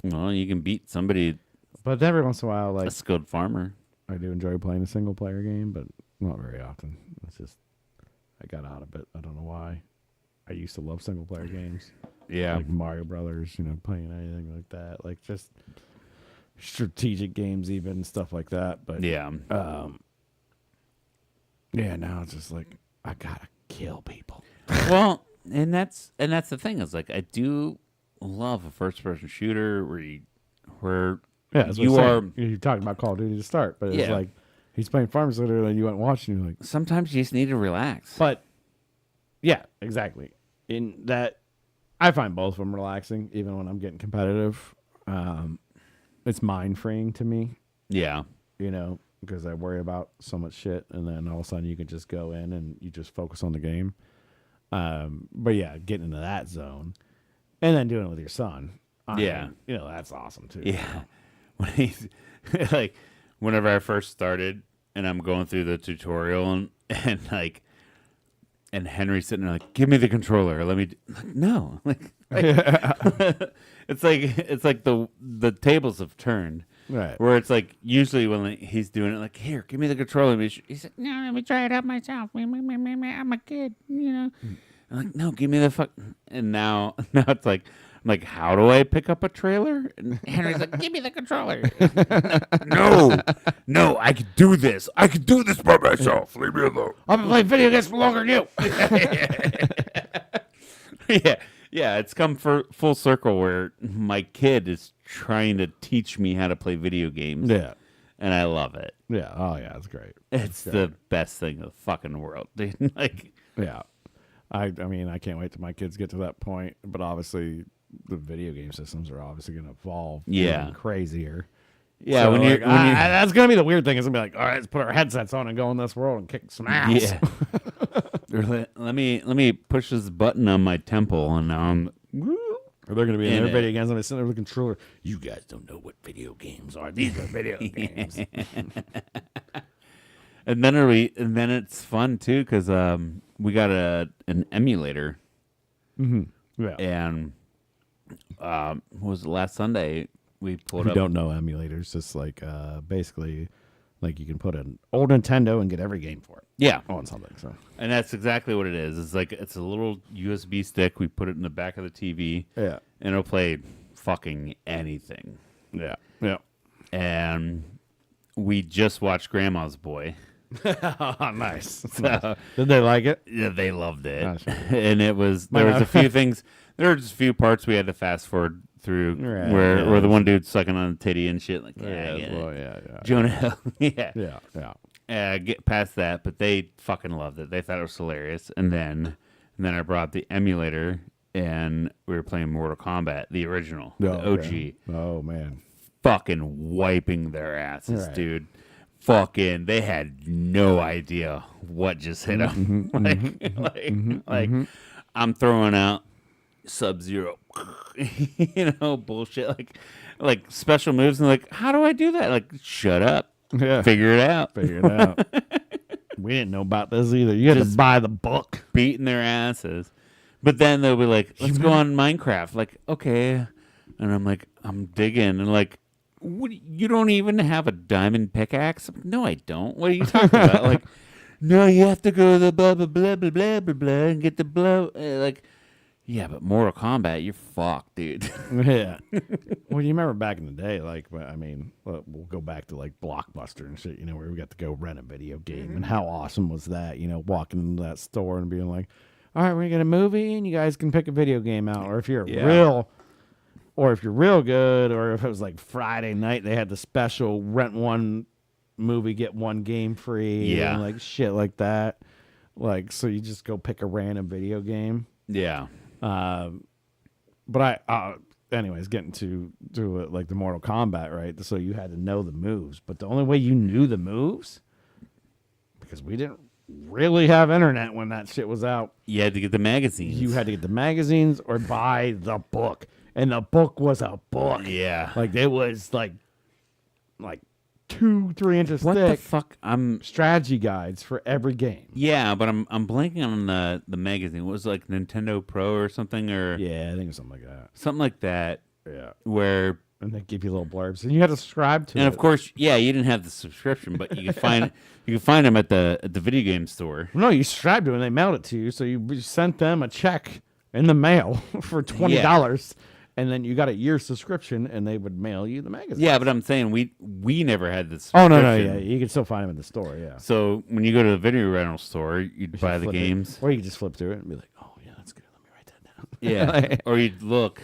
Well, you can beat somebody, But every once in a while, a like, skilled farmer. I do enjoy playing a single player game, but not very often. It's just, I got out of it. I don't know why. I used to love single player games. Yeah. Like Mario Brothers, playing anything like that. Like just strategic games, even stuff like that. But Yeah. yeah, now it's just like I gotta kill people. Well, and that's the thing is, like, I do love a first person shooter where Yeah, that's what you are. I'm saying. You're talking about Call of Duty to start, but it's Yeah. like he's playing Farm Simulator, and you went and watched, and you're like, Sometimes you just need to relax. but yeah, exactly. In that, I find both of them relaxing, even when I'm getting competitive. It's mind freeing to me, Yeah. because I worry about so much shit, and then all of a sudden you can just go in and you just focus on the game. But yeah, getting into that zone, and then doing it with your son. Yeah. That's awesome too. Yeah. When he's like, whenever I first started and I'm going through the tutorial and like, and Henry's sitting there like, give me the controller. Let me, like, no, like it's like the tables have turned. Right. Where it's like usually when he's doing it, like, here, give me the controller. He's like, no, let me try it out myself. I'm a kid, I'm like, no, give me the fuck. And now it's like, I'm like, how do I pick up a trailer? And Henry's like, give me the controller. No, I could do this. I could do this by myself. Leave me alone. I've been playing video games for longer than you. Yeah, it's come full circle where my kid is trying to teach me how to play video games. Yeah. And I love it. Yeah. Oh, yeah. It's great. It's the best thing in the fucking world, dude. Like, Yeah. I mean, I can't wait till my kids get to that point. But obviously, the video game systems are obviously going to evolve. Yeah. even crazier. Yeah, So, when like, you're when you that's going to be the weird thing. Is going to be like, all right, let's put our headsets on and go in this world and kick some ass. yeah. Or let me push this button on my temple, and now I'm. Or they're going to be in In their it. video games and they're sitting there with a controller. You guys don't know what video games are. These are video games. And then it's fun too because we got an emulator, Yeah. and what was it, last Sunday we pulled If you up. don't know emulators, it's like basically like you can put an old Nintendo and get every game for it Yeah, on something. So and that's exactly what it is. It's like it's a little USB stick. We put it in the back of the TV, yeah, and it'll play fucking anything. yeah. And we just watched Grandma's Boy. Nice. So, Did they like it? yeah, they loved it, Oh, sure. and there was a few things. There were just a few parts we had to fast forward through, Right, where yeah. the one dude's sucking on a titty and shit. Like, yeah, I get it. well, yeah. Jonah Hill, yeah. Get past that, but they fucking loved it. They thought it was hilarious, and then I brought the emulator, and we were playing Mortal Kombat, the original, the OG. okay. Oh man. Fucking wiping their asses, Right. dude. Fucking, they had no idea what just hit them. like, I'm throwing out Sub-Zero, bullshit, like special moves, and like, how do I do that? Like, shut up, Yeah. figure it out. Figure it out. We didn't know about this either. You had to Just- buy the book. Beating their asses, but then they'll be like, let's go on Minecraft. Like, okay, and I'm like, I'm digging, and like, what, you don't even have a diamond pickaxe? No, I don't. What are you talking about? Like, no, you have to go to the blah blah blah blah blah blah blah and get the blah. Like, yeah, but Mortal Kombat, you're fucked, dude. Yeah. Well, you remember back in the day, like, I mean, we'll go back to like Blockbuster and shit, where we got to go rent a video game. And how awesome was that, walking into that store and being like, all right, we're going to get a movie and you guys can pick a video game out. Or if you're real good, or if it was like Friday night, they had the special rent one movie, get one game free. Yeah. And like shit like that. Like, so you just go pick a random video game. Yeah, But anyways, getting to it, like the Mortal Kombat, right? So you had to know the moves, but the only way you knew the moves, because we didn't really have internet when that shit was out, you had to get the magazines. you had to get the magazines or buy the book, and the book was a book. Yeah. Like it was like 2-3 inches What the thick. fuck? Strategy guides for every game. Yeah, but I'm blanking on the magazine. What was it, like Nintendo Pro or something, or Yeah, I think it was something like that. something like that, Yeah, where. and they give you little blurbs, and you had to subscribe to it. And of course, yeah, you didn't have the subscription, but you could find them at the video game store. No, you subscribed to it and they mailed it to you. So you sent them a check in the mail for $20. And then you got a year subscription and they would mail you the magazine. Yeah, but I'm saying we never had this. Oh, no. Yeah. You can still find them in the store. Yeah. So when you go to the video rental store, you'd buy the Flip it. games. Or you could just flip through it and be like, oh, yeah, that's good. Let me write that down. Yeah, or you'd look,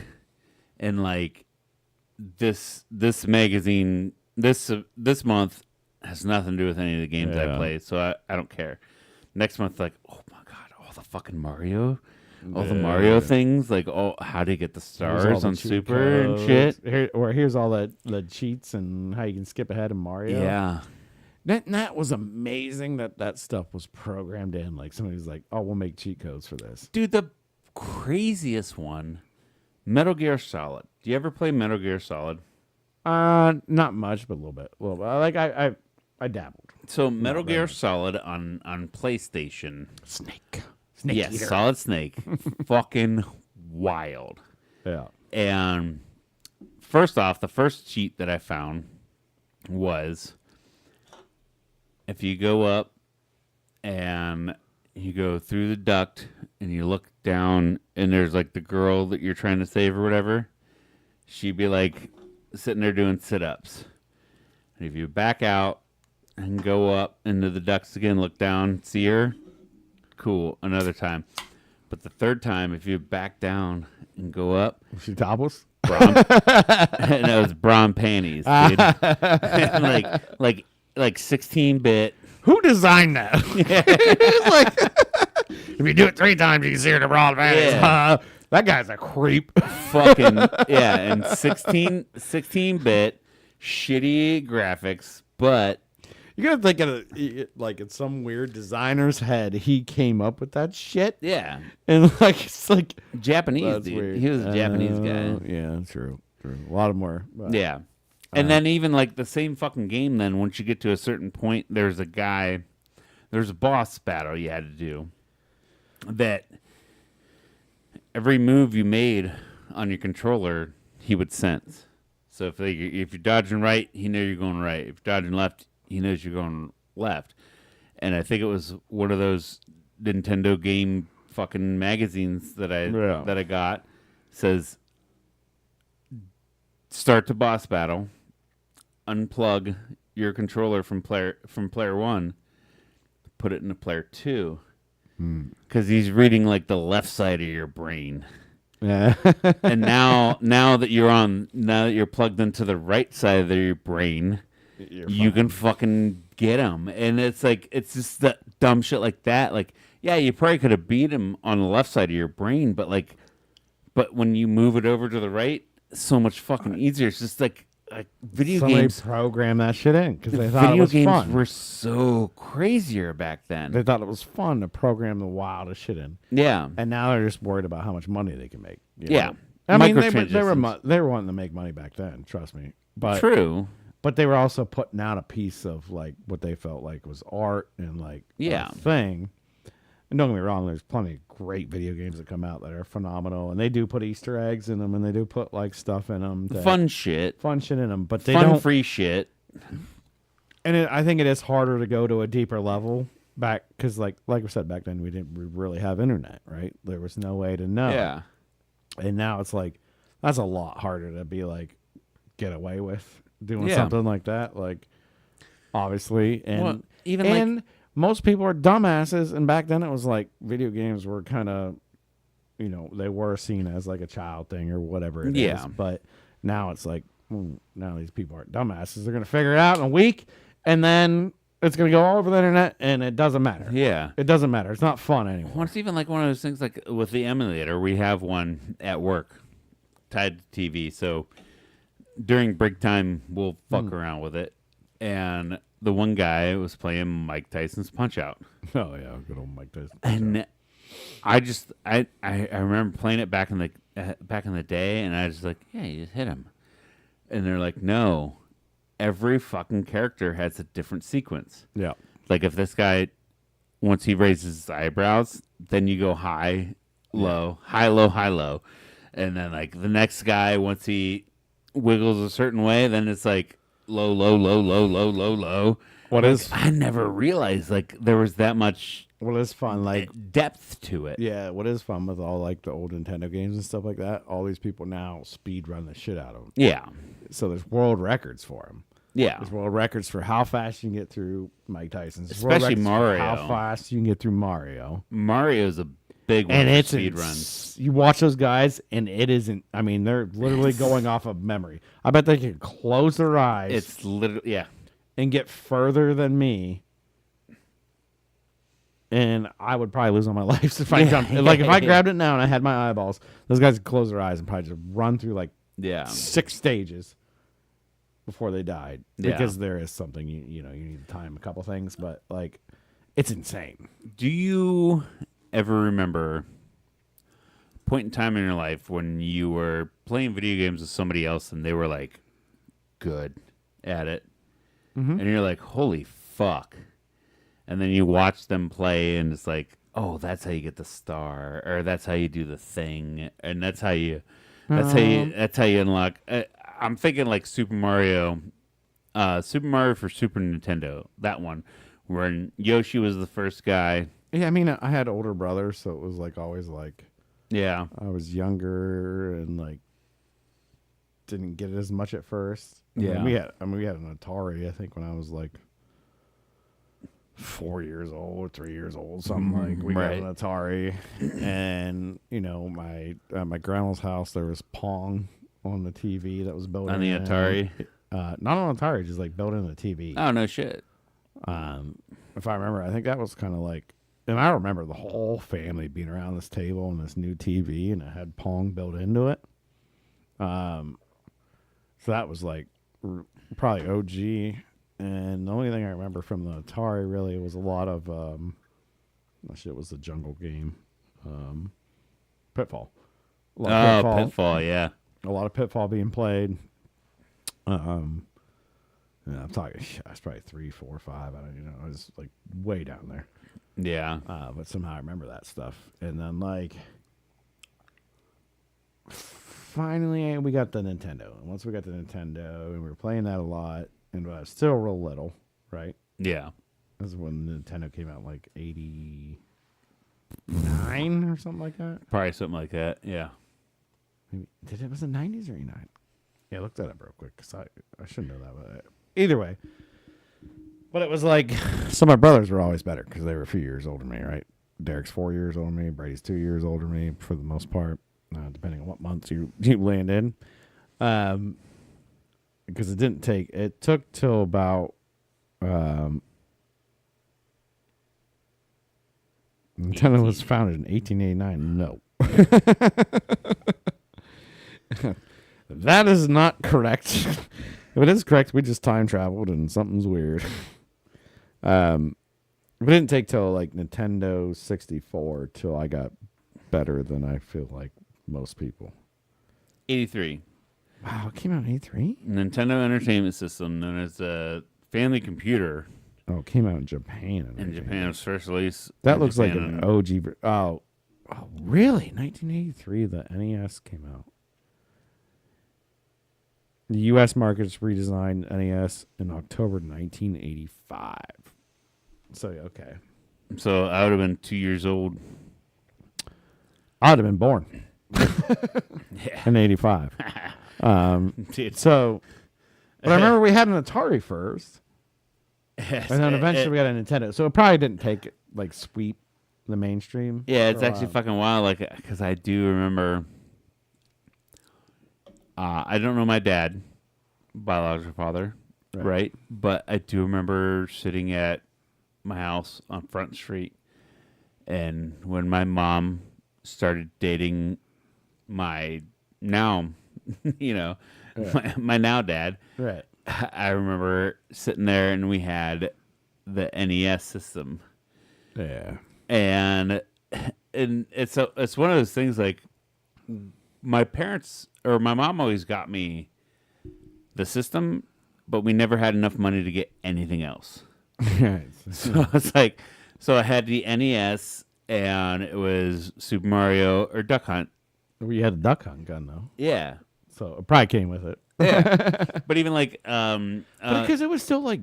and like this magazine this month has nothing to do with any of the games I Yeah. play, so I don't care. Next month, like, oh my god, all the fucking Mario. All the Mario things, like, how to get the Here's all stars the on cheat Super and codes. shit. Here's all the cheats and how you can skip ahead in Mario. Yeah. That was amazing that stuff was programmed in. Like somebody was like, oh, we'll make cheat codes for this. Dude, the craziest one, Metal Gear Solid. Do you ever play Metal Gear Solid? Not much, but a little bit. Like I dabbled. So Metal Gear Solid on PlayStation. Snake Yes, Eater. Solid Snake. Fucking wild. Yeah. And first off, the first cheat that I found was if you go up and you go through the duct and you look down and there's like the girl that you're trying to save or whatever, she'd be like sitting there doing sit-ups. And if you back out and go up into the ducts again, look down, see her, cool, another time. But the third time, if you back down and go up, She topless. Braun, and it was Braun panties, dude. like 16-bit. Who designed that? If you do it 3 times, you can see her the raw advantage. Yeah. That guy's a creep. Fucking yeah, and 16-bit shitty graphics, but You gotta think of it like in some weird designer's head, he came up with that shit, yeah, and like it's like Japanese that's dude. weird. He was a Japanese guy. Yeah, true. A lot of more. Yeah. And then even like the same fucking game then once you get to a certain point there's a boss battle you had to do that every move you made on your controller he would sense. So if you're dodging right, he knows you're going right. If you're dodging left, he knows you're going left. And I think it was one of those Nintendo game fucking magazines that I got says start the boss battle, unplug your controller from player 1, put it into player 2, because he's reading like the left side of your brain. Yeah. And now that you're plugged into the right side of your brain, you can fucking get him. And it's like it's just that dumb shit like that. Like, yeah, you probably could have beat him on the left side of your brain, but when you move it over to the right, so much fucking easier. It's just like video Somebody games. programmed that shit in because they thought it Video was games fun. were so crazier back then. They thought it was fun to program the wildest shit in, Yeah, and now they're just worried about how much money they can make. you yeah. know? I mean, they Microtransactions. were wanting to make money back then. Trust me, but True. But they were also putting out a piece of like what they felt like was art and like Yeah. a thing. And don't get me wrong, there's plenty of great video games that come out that are phenomenal, and they do put Easter eggs in them, and they do put like stuff in them, Fun shit. fun shit in them. But they Fun don't. free shit. And I think it is harder to go to a deeper level back because, like we said, back then we didn't really have internet, right? There was no way to know. Yeah. And now it's like that's a lot harder to be like get away with doing Yeah. something like that. Like obviously, and Well, even most people are dumbasses. And back then it was like video games were kind of, they were seen as like a child thing or whatever it is. Yeah. But now it's like now these people aren't dumbasses. They're gonna figure it out in a week, and then it's gonna go all over the internet, and it doesn't matter. Yeah. It doesn't matter. It's not fun anymore. Well, it's even like one of those things like with the emulator, we have one at work tied to TV. So during break time, we'll fuck around with it. And the one guy was playing Mike Tyson's Punch Out. Oh yeah, good old Mike Tyson. And I remember playing it back in the day, and I was like, yeah, you just hit him. And they're like, no, every fucking character has a different sequence. Yeah. Like if this guy, once he raises his eyebrows, then you go high, low, high, low, high, low. And then like the next guy, once he wiggles a certain way, then it's like low, low, low, low, low, low, low. I never realized like there was that much What is fun, like depth to it. yeah, what is fun with all like the old Nintendo games and stuff like that? All these people now speed run the shit out of them. Yeah. So there's world records for them. Yeah. There's world records for how fast you can get through Mike Tyson's. There's world Especially records for Mario. how fast you can get through Mario. Mario's a big one And for it's speed runs. You watch those guys, and it isn't. I mean, they're literally going off of memory. I bet they can close their eyes. It's literally, yeah. And get further than me. And I would probably lose all my life if I jumped. Like if I grabbed it now and I had my eyeballs, those guys would close their eyes and probably just run through like Yeah. 6 stages before they died. Yeah. Because there is something you need to time a couple things, but like it's insane. Do you ever remember a point in time in your life when you were playing video games with somebody else and they were like good at it? Mm-hmm. And you're like, holy fuck. And then you watch them play and it's like, oh, that's how you get the star, or that's how you do the thing, and that's how you unlock. I'm thinking like Super Mario for Super Nintendo, that one, where Yoshi was the first guy. Yeah, I mean, I had older brothers, so it was like always like Yeah. I was younger and like didn't get it as much at first. Yeah. we had an Atari, I think, when I was like 4 years old, 3 years old, something like. We Right. got an Atari, and my at my grandma's house there was Pong on the TV that was built On the in. Atari? Not on Atari, just like built in the TV. Oh, no shit. If I remember, I think that was kind of like And I remember the whole family being around this table and this new TV, and it had Pong built into it. So that was like probably OG. And the only thing I remember from the Atari really was a lot of it was the jungle game, Pitfall. A lot of Pitfall, yeah. A lot of Pitfall being played. I'm talking. I was probably 3, 4, 5. I don't, I was like way down there. Yeah. But somehow I remember that stuff. And then like, finally we got the Nintendo. And once we got the Nintendo, and we were playing that a lot, and I was still real little, right? Yeah. This is when Nintendo came out, like 89 or something like that. Probably something like that. Yeah. Maybe, was it 90s or 89? Yeah, look that up real quick because I should know that. But either way. But it was like, so my brothers were always better because they were a few years older than me, right? Derek's 4 years older than me. Brady's 2 years older than me for the most part, depending on what months you land in. Because it took till about, Nintendo was founded in 1889. No. That is not correct. If it is correct, we just time traveled and something's weird. It didn't take till like Nintendo 64 till I got better than I feel like most people. 83. Wow, it came out in 83? Nintendo Entertainment System, known as the Family Computer. Oh, it came out in Japan. In Japan, it was first released. That looks like an OG. Oh, really? 1983, the NES came out. The U.S. markets redesigned NES in October 1985. So, okay. So I would have been 2 years old. I would have been born Yeah. in 85. Dude. So, but I remember we had an Atari first, Yes, and then eventually we got a Nintendo. So it probably didn't take it, like, sweep the mainstream. Yeah, it's for a actually while. fucking wild. Like, because I do remember. I don't know my dad, biological father, right? But I do remember sitting at my house on Front Street, and when my mom started dating my now, my now dad, Right. I remember sitting there and we had the NES system. Yeah. And it's one of those things like my parents or my mom always got me the system, but we never had enough money to get anything else. So it's like, so I had the NES and it was Super Mario or Duck Hunt. We had a Duck Hunt gun, though. Yeah. So it probably came with it. Yeah. But even like, Because it was still like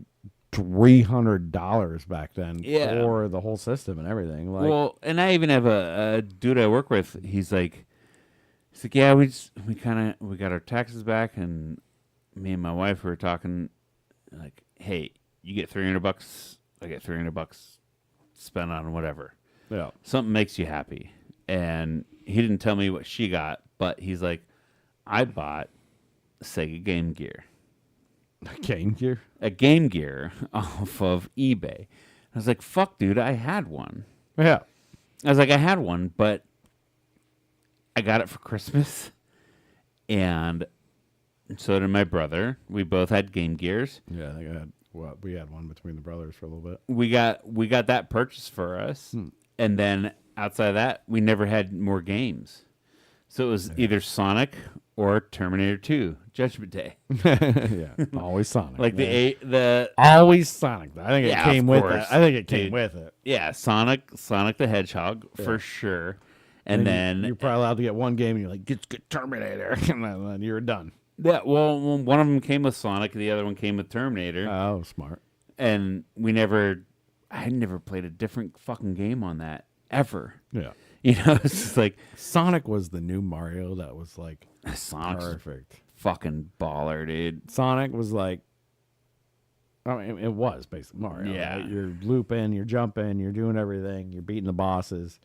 $300 back then Yeah. for the whole system and everything. Like, well, and I even have a dude I work with. He's like, yeah, we got our taxes back, and me and my wife were talking, like, hey, you get $300, I get $300 spent on whatever. yeah. Something makes you happy. And he didn't tell me what she got, but he's like, I bought Sega Game Gear. Game Gear? A Game Gear off of eBay. I was like, fuck, dude, I had one. Yeah. I was like, I had one, but I got it for Christmas. And so did my brother. We both had Game Gears. Yeah, I think we had one between the brothers for a little bit. We got that purchased for us. And then outside of that, we never had more games. So it was either Sonic or Terminator 2, Judgment Day. Yeah, always Sonic. Like yeah. the always Sonic. I think Yeah, it came of with course, it. I think it came dude. with it. yeah, Sonic the Hedgehog for sure. And then you're probably allowed to get one game, and you're like, get Terminator, and then you're done. yeah, well, one of them came with Sonic, the other one came with Terminator. Oh, smart. And I had never played a different fucking game on that ever. Yeah. It's just like Sonic was the new Mario that was like Sonic's perfect. fucking baller, dude. Sonic was like, I mean, it was basically Mario. Yeah. Right? You're looping, you're jumping, you're doing everything, you're beating the bosses.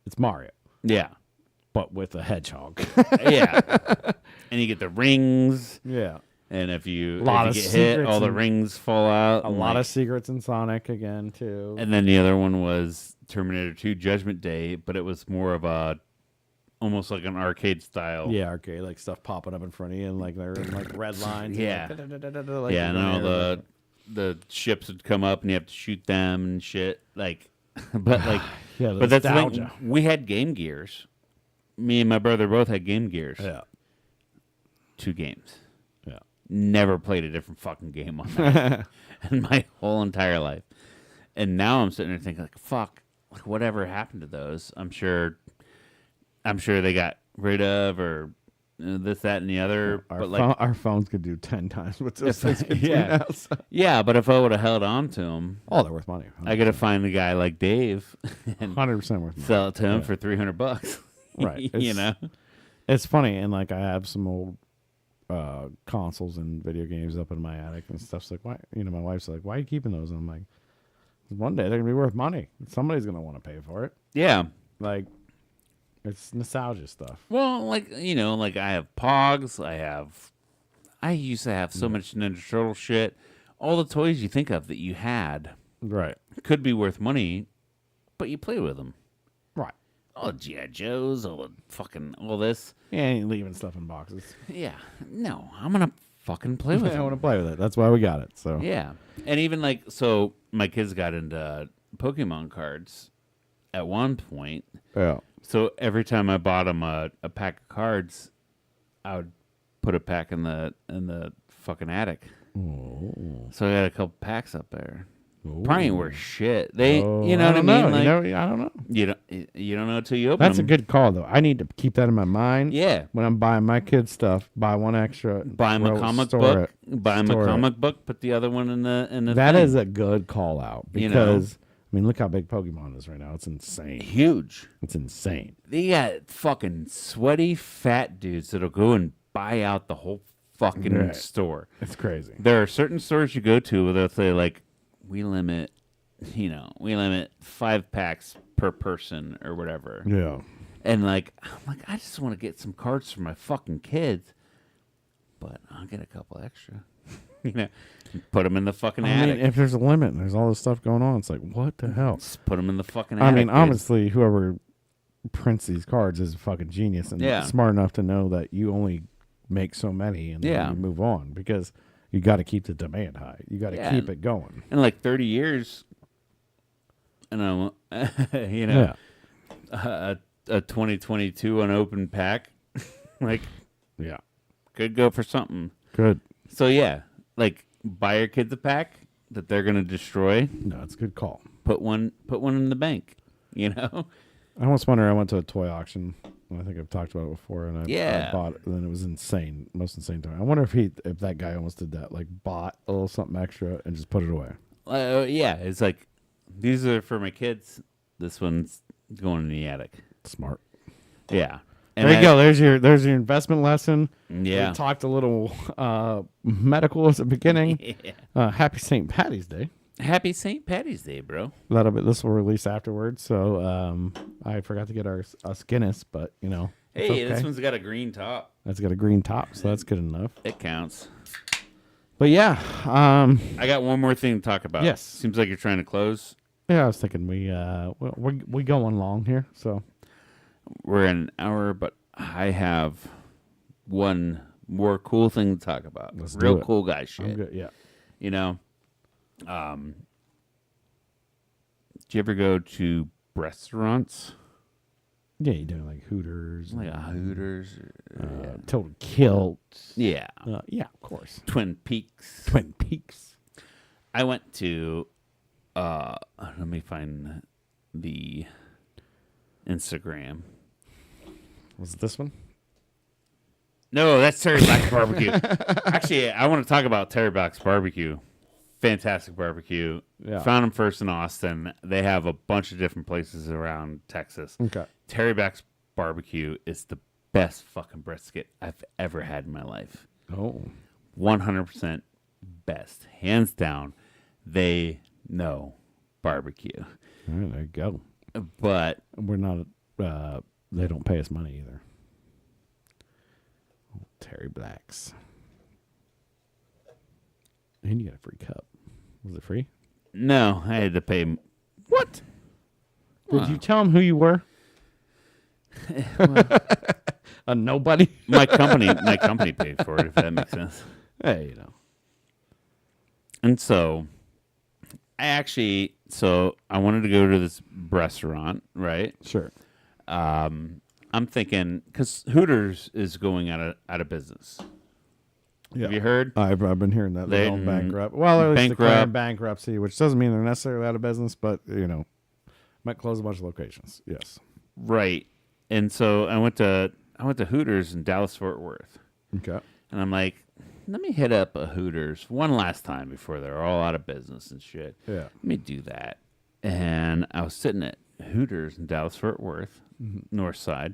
It's Mario, Yeah, but with a hedgehog. yeah. And you get the rings, Yeah. And if you, Lot if of you get hit, secrets all the and- rings fall out. A and, lot like, of secrets in Sonic again too. And then the other one was Terminator 2 Judgment Day, but it was more of a almost like an arcade style. Yeah, arcade like stuff popping up in front of you, and like they're in like red lines. Yeah. and like, Yeah, and you're all gonna the ships would come up and you have to shoot them and shit. Like, but like, yeah, the but that's the thing. nostalgia. We had Game Gears. Me and my brother both had Game Gears. Yeah, 2 games. yeah. Never played a different fucking game on that in my whole entire life. And now I'm sitting there thinking, like, fuck, like, whatever happened to those? I'm sure they got rid of or this, that, and the other. Our, but like, our phones could do 10 times what those things could do yeah. now. So. yeah, but if I would have held on to them, Oh, they're worth money. I got to find a guy like Dave and 100% worth money. sell it to him Yeah. for $300. Right. you It's- know. It's funny, and like I have some old consoles and video games up in my attic and stuff. So like, why? You know, my wife's like, "Why are you keeping those?" And I'm like, "One day they're gonna be worth money. Somebody's gonna want to pay for it." Yeah. Like, it's nostalgia stuff. Well, like, you know, like I have Pogs. I used to have so much Ninja Turtle shit. All the toys you think of that you had Right. could be worth money, but you play with them. Right. All the G.I. Joes, all this. Yeah, ain't leaving stuff in boxes. Yeah. No, I'm going to fucking play with I them. want to play with it. That's why we got it. So Yeah. And even like, so my kids got into Pokemon cards at one point. yeah. So every time I bought them a pack of cards, I would put a pack in the fucking attic. Oh. So I got a couple packs up there. Ooh. Probably ain't worth shit. They, Oh, you know what I don't mean? know. Like, I don't know. you don't know until you open That's a them. good call, though. I need to keep that in my mind. Yeah. When I'm buying my kids stuff, buy one extra. Buy them a comic store book. it. Buy them a Store it. comic book. Put the other one in the. That thing. is a good call out You know? because I mean, look how big Pokemon is right now. It's insane. huge. It's insane. They got fucking sweaty fat dudes that'll go and buy out the whole fucking Right. store. It's crazy. There are certain stores you go to where they'll say like, we limit 5 packs per person or whatever. Yeah. And like, I'm like, I just want to get some cards for my fucking kids, but I'll get a couple extra. Put them in the fucking I attic. mean, if there's a limit and there's all this stuff going on, it's like, what the hell? Just put them in the fucking I attic. mean, dude. obviously, whoever prints these cards is a fucking genius and Yeah. smart enough to know that you only make so many and then Yeah. you move on because you got to keep the demand high. You got to Yeah. keep it going. in like 30 years, and Yeah. a 2022 unopened pack, like, Yeah. could go for something. Good. So yeah, like buy your kids a pack that they're gonna destroy. No, it's a good call. Put one in the bank. You know. I almost wonder. I went to a toy auction. I think I've talked about it before, and I Yeah. bought it, and then it was insane, most insane toy. I wonder if that guy almost did that, like bought a little something extra and just put it away. Yeah, it's like these are for my kids. This one's going in the attic. Smart. Yeah. There you go. There's your investment lesson. Yeah. We talked a little medical at the beginning. Yeah. Happy St. Patty's Day. Happy St. Patty's Day, bro. This will release afterwards. So I forgot to get us Guinness, but you know, it's Hey, okay. this one's got a green top. That's got a green top, so that's good enough. It counts. But yeah, I got one more thing to talk about. Yes. Seems like you're trying to close. I was thinking we going long here, so We're in an hour, but I have one more cool thing to talk about. Let's do Real it. cool guy I'm shit. good. Yeah. You know, do you ever go to restaurants Yeah, you doing like Hooters, like a Hooters? Total Kilt. Yeah, Yeah, of course. Twin Peaks. Twin Peaks. I went to. Let me find the Instagram. Was it this one? No, that's Terry Black's Barbecue. Actually, I want to talk about Terry Black's Barbecue. Fantastic barbecue. Yeah. Found them first in Austin. They have a bunch of different places around Texas. Okay. Terry Black's Barbecue is the best fucking brisket I've ever had in my life. Oh. 100% best. Hands down. They know barbecue. All right, there you go. But We're not. They don't pay us money either. Oh, Terry Blacks. And you got a free cup. Was it free? No, I had to pay. What? Did you tell him who you were? A nobody. My company paid for it, if that makes sense. Hey, you know. And so, I wanted to go to this restaurant, right? Sure. I'm thinking because Hooters is going out of business. Yeah. Have you heard? I've been hearing that they're all They- bankrupt. Well, it was bankrupt. declaring bankruptcy, which doesn't mean they're necessarily out of business, but you know, might close a bunch of locations. Yes. Right. And so I went to Hooters in Dallas Fort Worth, Okay. and I'm like, let me hit up a Hooters one last time before they're all out of business and shit. Yeah. Let me do that. And I was sitting at Hooters in Dallas Fort Worth, North Side,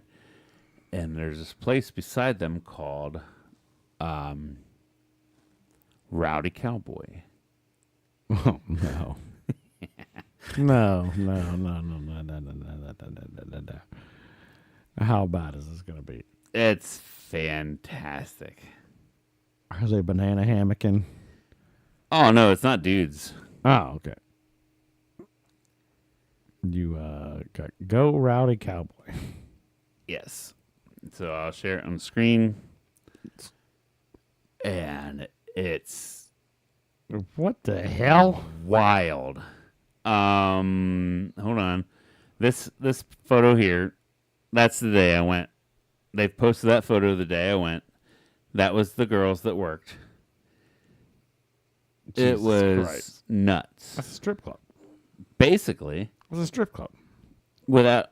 and there's this place beside them called Rowdy Cowboy. Oh no. No. How bad is this gonna be? It's fantastic. Are they banana hammocking? Oh no, it's not dudes. Oh, okay. You got Go Rowdy Cowboy. Yes. So I'll share it on the screen. And it's What the hell? wild. Hold on. This photo here, that's the day I went. They posted that photo the day I went. That was the girls that worked. It Jesus was Christ. nuts. That's a strip club. Basically, It's a strip club. without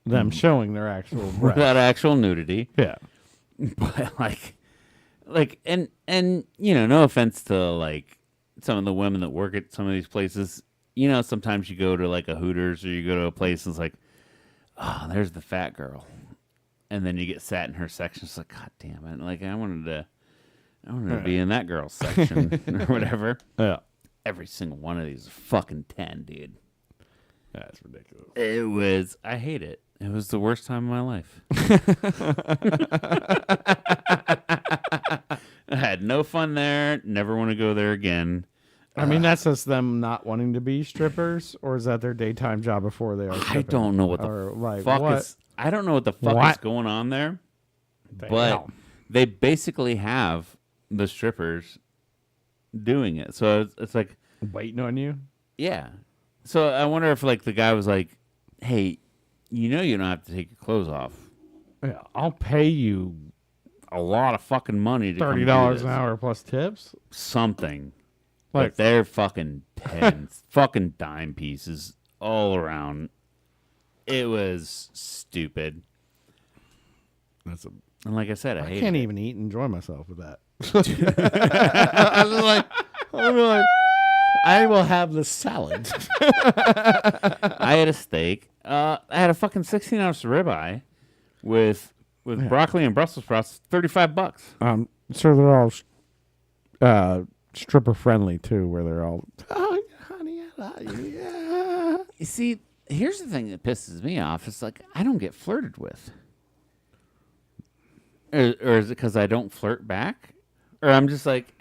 Them showing their actual breath. without actual nudity. Yeah. But like and you know, no offense to like some of the women that work at some of these places. You know, sometimes you go to like a Hooters or you go to a place and it's like, oh, there's the fat girl, and then you get sat in her section. It's like, God damn it! Like I wanted to be in that girl's section or whatever. Yeah. Every single one of these is fucking 10, dude. That's ridiculous. It was. I hate it. It was the worst time of my life. I had no fun there. Never want to go there again. I mean, that's just them not wanting to be strippers, or is that their daytime job before they are I stripping? don't know what the Or, like, fuck what is. I don't know what the fuck What? is going on there. the But hell? they basically have the strippers doing it. So it's like, Waiting on you? yeah. So I wonder if like the guy was like, "Hey, you know you don't have to take your clothes off. Yeah, I'll pay you A lot of fucking money to come do $30 this." an hour plus tips. Something. Like- But they're fucking pens, fucking dime pieces all around. It was stupid. That's a. And like I said, I I hate can't it. even eat and enjoy myself with that. I'm like, I will have the salad. I had a steak. I had a fucking 16-ounce ribeye with broccoli and Brussels sprouts, $35. So they're all stripper friendly too, where they're all, oh, honey, I love you. Yeah. You see, here's the thing that pisses me off. It's like I don't get flirted with. Or is it because I don't flirt back? Or I'm just like,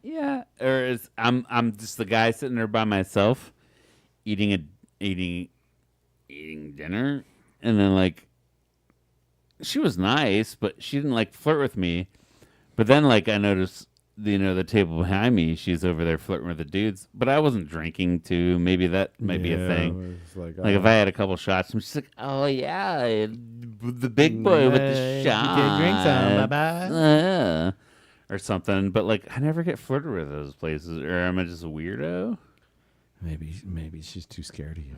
yeah. Or is I'm just the guy sitting there by myself, eating dinner, and then like, she was nice, but she didn't like flirt with me. But then like I noticed, the table behind me, she's over there flirting with the dudes. But I wasn't drinking too. Maybe that might be a thing. It's like, Like if I had a couple shots, I'm just like, oh yeah, the big boy with the shot, You can drink some, bye-bye. or something. But like, I never get flirted with those places, or am I just a weirdo? Maybe she's too scared of you.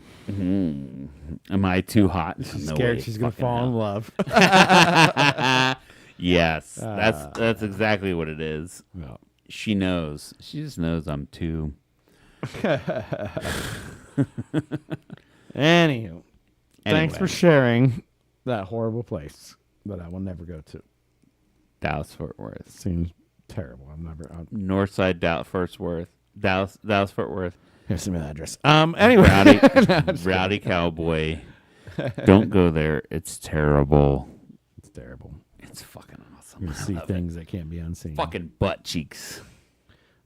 Am I too hot? She's No scared way. she's gonna Fucking fall in hell. love. Yes, that's exactly what it is. No. She knows. She just knows I'm too. Anywho, thanks Anyway. for sharing that horrible place that I will never go to. Dallas Fort Worth, Seems terrible. Northside Dallas Fort Worth, Dallas Fort Worth. Here's some address. Anyway, Rowdy Cowboy. Don't go there. It's terrible. it's terrible. It's fucking awesome. You I see love things that can't be unseen. it. Fucking butt cheeks.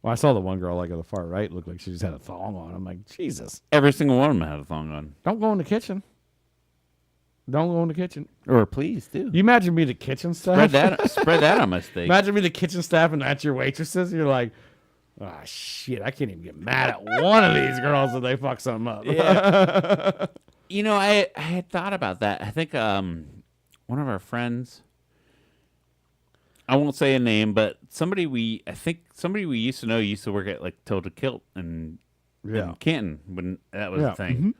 Well, I saw the one girl like on the far right looked like she just had a thong on. I'm like, Jesus. Every single one of them had a thong on. Don't go in the kitchen. Don't go in the kitchen. Or please do. You imagine me the kitchen staff? Spread that on my steak. Imagine me the kitchen staff and that's your waitresses. You're like, ah, shit, I can't even get mad at one of these girls if they fuck something up. Yeah. You know, I had thought about that. I think one of our friends, I won't say a name, but somebody we used to know used to work at like Tilda Kilt in Canton when that was a thing. Mm-hmm.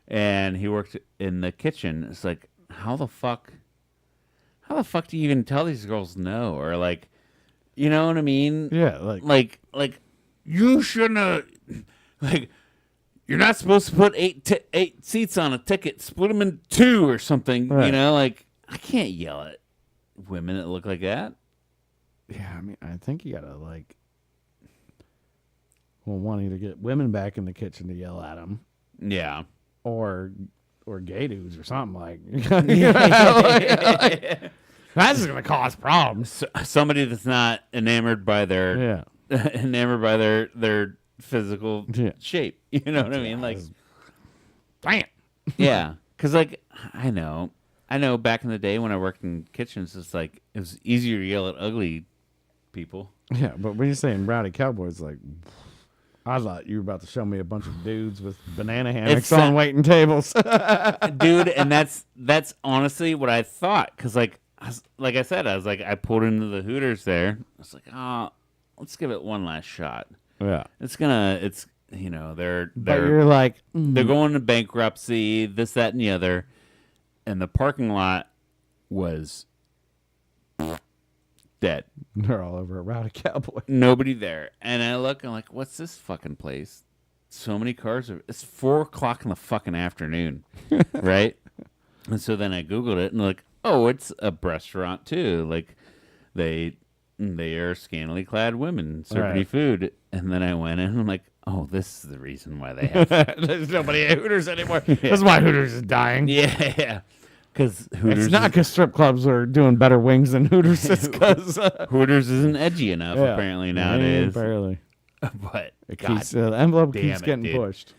And he worked in the kitchen. It's like, how the fuck do you even tell these girls no? Or like, you know what I mean? Yeah, like you shouldn't have, like, you're not supposed to put eight seats on a ticket. Split them in two or something. Right. You know, like, I can't yell at women that look like that. Yeah, I mean, I think you gotta like, wanting to get women back in the kitchen to yell at them. Yeah. Or gay dudes or something like. That's just gonna cause problems. Somebody that's not enamored by their physical shape. You know what I mean? Like, damn. Yeah, because like I know. Back in the day when I worked in kitchens, it's like it was easier to yell at ugly people. Yeah, but when you're saying rowdy cowboys, like. I thought you were about to show me a bunch of dudes with banana hammocks on waiting tables. Dude, and that's honestly what I thought. Because, like I said, I was like, I pulled into the Hooters there. I was like, oh, let's give it one last shot. Yeah. You know, they're you're like, they're going to bankruptcy, this, that, and the other. And the parking lot was dead. They're all over a rowdy cowboy. Nobody there. And I look, I'm like, what's this fucking place? So many cars. It's 4:00 in the fucking afternoon. Right? And so then I Googled it and like, oh, it's a restaurant too. Like they are scantily clad women serving you food. And then I went in and I'm like, oh, this is the reason why they have there's nobody at Hooters anymore. Yeah. That's why Hooters is dying. Yeah. Because Hooters, it's not because strip clubs are doing better wings than Hooters. It's because Hooters isn't edgy enough apparently nowadays. Apparently, but the envelope keeps getting pushed.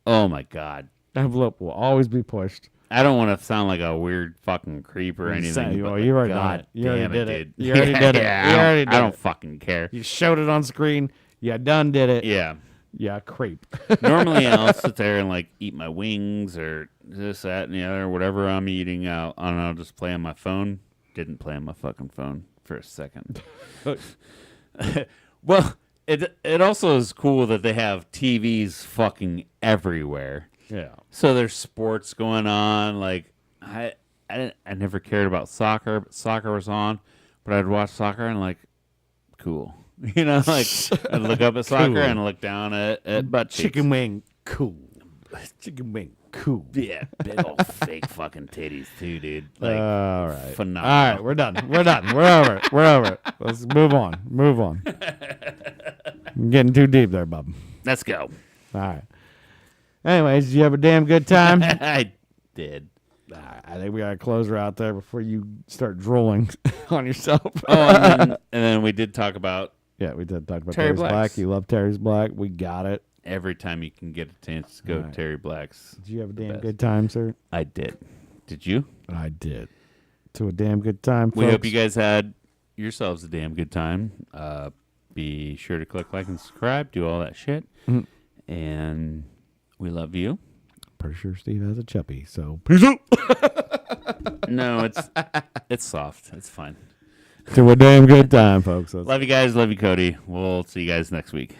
Oh my god, envelope will always be pushed. I don't want to sound like a weird fucking creep or anything. You already did it. You already did it. You already did it. I don't fucking care. You showed it on screen. You done did it. Yeah. Yeah, creep. Normally, I'll sit there and like eat my wings or this, that, and the other, whatever I'm eating out, and I'll just play on my phone. Didn't play on my fucking phone for a second. Well, it also is cool that they have TVs fucking everywhere. Yeah. So there's sports going on. Like I never cared about soccer, but soccer was on. But I'd watch soccer and like, cool. You know, like I'd look up at soccer and look down at butt cheeks. Chicken wing, cool. Chicken wing, cool. Yeah, big old fake fucking titties too, dude. Like, all right, phenomenal. All right, we're done. We're done. We're over it. We're over it. Let's move on. Move on. I'm getting too deep there, bub. Let's go. All right. Anyways, did you have a damn good time? I did. I think we got to close her out there before you start drooling on yourself. And then we did talk about. Yeah, we did talk about Terry Black. You love Terry's Black. We got it. Every time you can get a chance to go to Terry Black's. Did you have a damn good time, sir? I did. Did you? I did. To a damn good time, folks. We hope you guys had yourselves a damn good time. Be sure to click like and subscribe. Do all that shit. Mm-hmm. And we love you. Pretty sure Steve has a chuppy, so peace out. No, it's soft. It's fine. To a damn good time, folks. Love you guys. Love you, Cody. We'll see you guys next week.